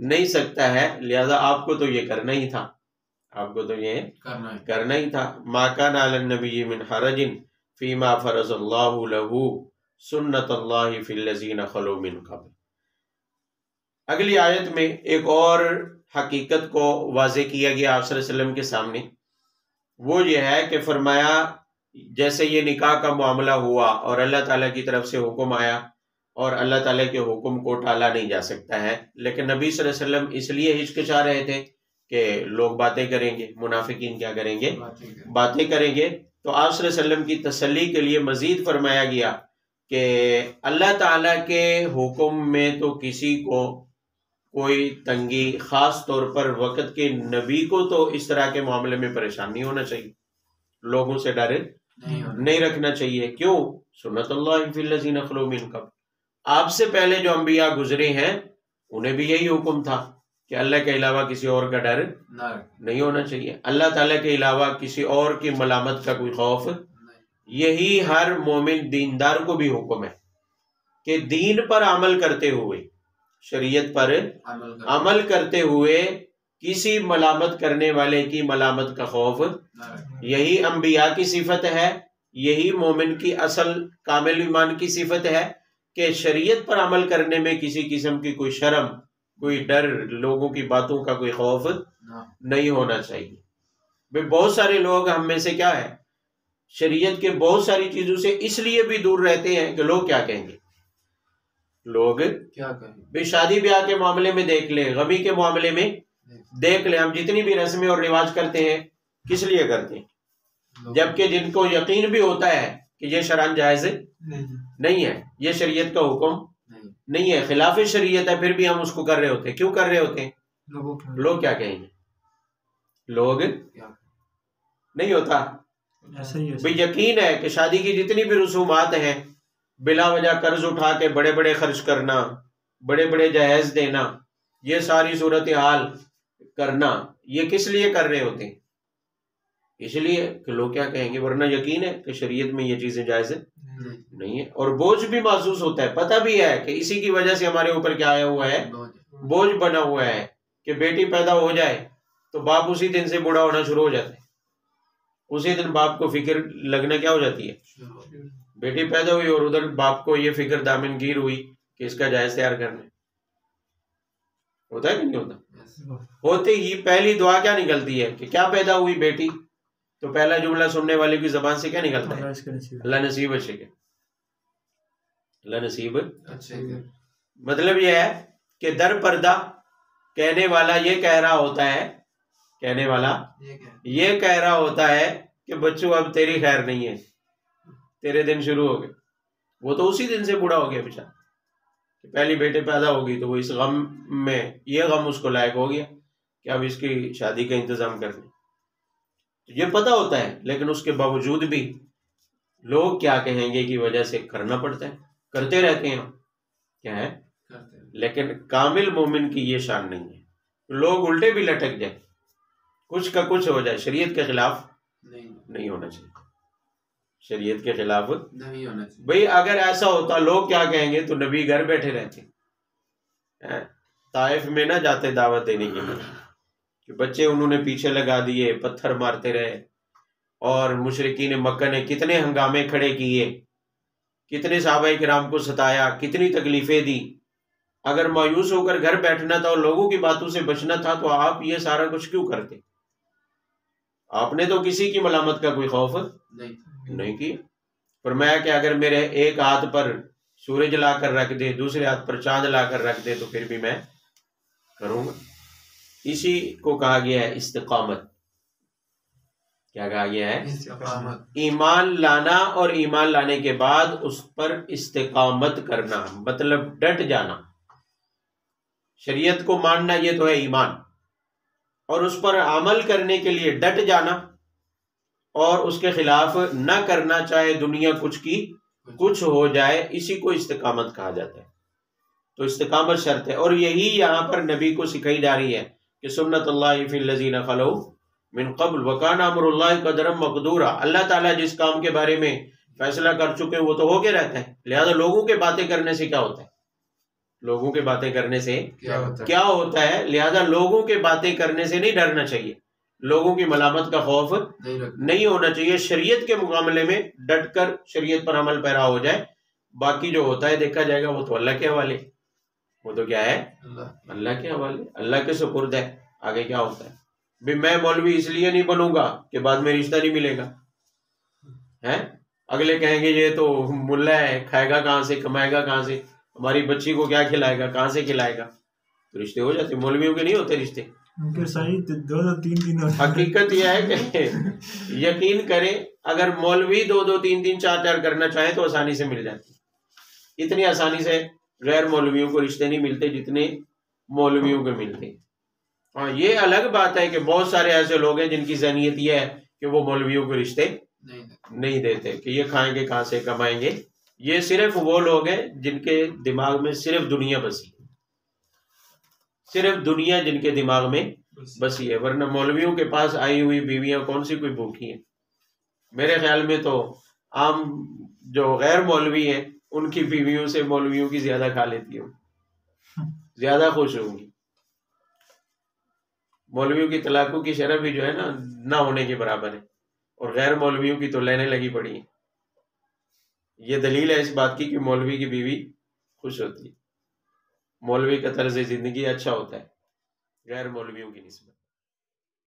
نہیں سکتا ہے، لہذا آپ کو تو یہ کرنا ہی تھا، آپ کو تو یہ کرنا ہی تھا۔ ما کان علی النبی من حرج فیما فرض اللہ له سنت اللہ فی الذین خلو من قبل۔ اگلی آیت میں ایک اور حقیقت کو واضح کیا گیا آپ صلی اللہ علیہ وسلم کے سامنے، وہ یہ ہے کہ فرمایا جیسے یہ نکاح کا معاملہ ہوا اور اللہ تعالیٰ کی طرف سے حکم آیا، اور اللہ تعالیٰ کے حکم کو ٹالا نہیں جا سکتا ہے، لیکن نبی صلی اللہ علیہ وسلم اس لیے ہچکچا رہے تھے کہ لوگ باتیں کریں گے، منافقین کیا کریں گے؟ باتیں کریں گے، تو آپ صلی اللہ علیہ وسلم کی تسلی کے لیے مزید فرمایا گیا کہ اللہ تعالیٰ کے حکم میں تو کسی کو کوئی تنگی، خاص طور پر وقت کے نبی کو تو اس طرح کے معاملے میں پریشان نہیں ہونا چاہیے، لوگوں سے ڈر نہیں رکھنا چاہیے۔ کیوں؟ سنت اللہ فی الذین خلو من قبل، آپ سے پہلے جو انبیاء گزرے ہیں انہیں بھی یہی حکم تھا کہ اللہ کے علاوہ کسی اور کا ڈر نہیں ہونا چاہیے، اللہ تعالیٰ کے علاوہ کسی اور کی ملامت کا کوئی خوف، یہی ہر مومن دیندار کو بھی حکم ہے کہ دین پر عمل کرتے ہوئے، شریعت پر عمل کرتے ہوئے کسی ملامت کرنے والے کی ملامت کا خوف، یہی انبیاء کی صفت ہے، یہی مومن کی اصل کامل ایمان کی صفت ہے کہ شریعت پر عمل کرنے میں کسی قسم کی کوئی شرم، کوئی ڈر، لوگوں کی باتوں کا کوئی خوف نہیں ہونا چاہیے۔ بہت سارے لوگ ہم میں سے کیا ہے، شریعت کے بہت ساری چیزوں سے اس لیے بھی دور رہتے ہیں کہ لوگ کیا کہیں گے، لوگ کیا کہیں۔ شادی بیاہ کے معاملے میں دیکھ لیں، غمی کے معاملے میں دیکھ لیں، ہم جتنی بھی رسمیں اور رواج کرتے ہیں کس لیے کرتے ہیں؟ جبکہ جن کو یقین بھی ہوتا ہے کہ یہ شرعاً جائز نہیں ہے، یہ شریعت کا حکم نہیں ہے، خلاف شریعت ہے، پھر بھی ہم اس کو کر رہے ہوتے ہیں۔ کیوں کر رہے ہوتے ہیں؟ لوگ کیا کہیں گے، لوگ نہیں ہوتا۔ بھئی یقین ہے کہ شادی کی جتنی بھی رسومات ہیں بلا وجہ قرض اٹھا کے بڑے بڑے خرچ کرنا، بڑے بڑے جہیز دینا، یہ ساری صورتحال کرنا، یہ کس لیے کر رہے ہوتے ہیں؟ اس لیے کہ لوگ کیا کہیں گے، ورنہ یقین ہے کہ شریعت میں یہ چیزیں جائز نہیں ہے، اور بوجھ بھی محسوس ہوتا ہے، پتہ بھی ہے کہ اسی کی وجہ سے ہمارے اوپر کیا آیا ہوا ہے، بوجھ بنا ہوا ہے کہ بیٹی پیدا ہو جائے تو باپ اسی دن سے بوڑھا ہونا شروع ہو جاتا ہے، اسی دن باپ کو فکر لگنا کیا ہو جاتی ہے، بیٹی پیدا ہوئی اور ادھر باپ کو یہ فکر دامن گیر ہوئی کہ اس کا جائز تیار کرنا ہے۔ ہوتا ہے کہ نہیں ہوتا؟ ہوتے ہی پہلی دعا کیا نکلتی ہے کہ کیا پیدا ہوئی بیٹی، تو پہلا جملہ سننے والے کی زبان سے کیا نکلتا ہے، اللہ نصیب اچھے کے، اللہ نصیب اچھے کے۔ مطلب یہ ہے کہ در پردہ کہنے والا یہ کہہ رہا ہوتا ہے، کہنے والا یہ کہہ رہا ہوتا ہے کہ بچوں اب تیری خیر نہیں ہے، تیرے دن شروع ہو گئے۔ وہ تو اسی دن سے بوڑھا ہو گیا بیچارہ، پہلی بیٹے پیدا ہوگی تو وہ اس غم میں، یہ غم اس کو لائق ہو گیا کہ اب اس کی شادی کا انتظام کر لیں۔ یہ پتہ ہوتا ہے لیکن اس کے باوجود بھی لوگ کیا کہیں گے کی وجہ سے کرنا پڑتا ہے، کرتے رہتے ہیں، کیا ہے، لیکن کامل مومن کی یہ شان نہیں ہے۔ لوگ الٹے بھی لٹک جائیں، کچھ کا کچھ ہو جائے، شریعت کے خلاف نہیں ہونا چاہیے، شریعت کے خلاف نہیں ہونا چاہیے۔ بھئی اگر ایسا ہوتا لوگ کیا کہیں گے تو نبی گھر بیٹھے رہتے، طائف میں نہ جاتے دعوت دینے کے لیے، کہ بچے انہوں نے پیچھے لگا دیے، پتھر مارتے رہے، اور مشرکین مکہ نے کتنے ہنگامے کھڑے کیے، کتنے صحابہ کرام کو ستایا، کتنی تکلیفیں دی۔ اگر مایوس ہو کر گھر بیٹھنا تھا اور لوگوں کی باتوں سے بچنا تھا تو آپ یہ سارا کچھ کیوں کرتے؟ آپ نے تو کسی کی ملامت کا کوئی خوف نہیں کیا۔ فرمایا کہ اگر میرے ایک ہاتھ پر سورج لا کر رکھ دے، دوسرے ہاتھ پر چاند لا کر رکھ دے تو پھر بھی میں کروں گا۔ اسی کو کہا گیا ہے استقامت۔ کیا کہا گیا ہے؟ استقامت۔ ایمان لانا اور ایمان لانے کے بعد اس پر استقامت کرنا، مطلب ڈٹ جانا۔ شریعت کو ماننا یہ تو ہے ایمان، اور اس پر عمل کرنے کے لیے ڈٹ جانا اور اس کے خلاف نہ کرنا، چاہے دنیا کچھ کی کچھ ہو جائے، اسی کو استقامت کہا جاتا ہے۔ تو استقامت شرط ہے، اور یہی یہاں پر نبی کو سکھائی جا رہی ہے کہ سنت اللہ فی الذین خلو من قبل وکان امر اللہ قدرا مقدورا۔ اللہ تعالیٰ جس کام کے بارے میں فیصلہ کر چکے وہ تو ہو کے رہتا ہے، لہذا لوگوں کے باتیں کرنے سے کیا ہوتا ہے، لوگوں کے باتیں کرنے سے کیا ہوتا ہے، لہذا لوگوں کے باتیں کرنے سے نہیں ڈرنا چاہیے، لوگوں کی ملامت کا خوف نہیں ہونا چاہیے، شریعت کے معاملے میں ڈٹ کر شریعت پر عمل پیرا ہو جائے، باقی جو ہوتا ہے دیکھا جائے گا، وہ تو اللہ کے حوالے، وہ تو کیا ہے، اللہ کے حوالے، اللہ کے سپرد ہے، آگے کیا ہوتا ہے۔ بھی میں مولوی اس لیے نہیں بنوں گا کہ بعد میں رشتہ نہیں ملے گا، ہیں اگلے کہیں گے یہ تو ملا ہے، کھائے گا کہاں سے، کمائے گا کہاں سے، ہماری بچی کو کیا کھلائے گا، کہاں سے کھلائے گا، تو رشتے ہو جاتے۔ مولویوں کے نہیں ہوتے رشتے، حقیقت یہ ہے کہ یقین کریں اگر مولوی دو دو تین تین چار چار کرنا چاہے تو آسانی سے مل جاتی، اتنی آسانی سے غیر مولویوں کو رشتے نہیں ملتے جتنے مولویوں کو ملتے۔ ہاں یہ الگ بات ہے کہ بہت سارے ایسے لوگ ہیں جن کی ذہنیت یہ ہے کہ وہ مولویوں کو رشتے نہیں دیتے، کہ یہ کھائیں گے کہاں سے، کمائیں گے۔ یہ صرف وہ لوگ ہیں جن کے دماغ میں صرف دنیا بسی، صرف دنیا جن کے دماغ میں بسی ہے، ورنہ مولویوں کے پاس آئی ہوئی بیویاں کون سی کوئی بھوکی ہیں؟ میرے خیال میں تو عام جو غیر مولوی ہیں ان کی بیویوں سے مولویوں کی زیادہ کھا لیتی ہوں، زیادہ خوش ہوں گی۔ مولویوں کی طلاقوں کی شرح بھی جو ہے نا نہ ہونے کے برابر ہے، اور غیر مولویوں کی تو لینے لگی پڑی ہیں۔ یہ دلیل ہے اس بات کی کہ مولوی کی بیوی خوش ہوتی ہے، مولوی کا طرز زندگی اچھا ہوتا ہے غیر مولویوں کی نسبت۔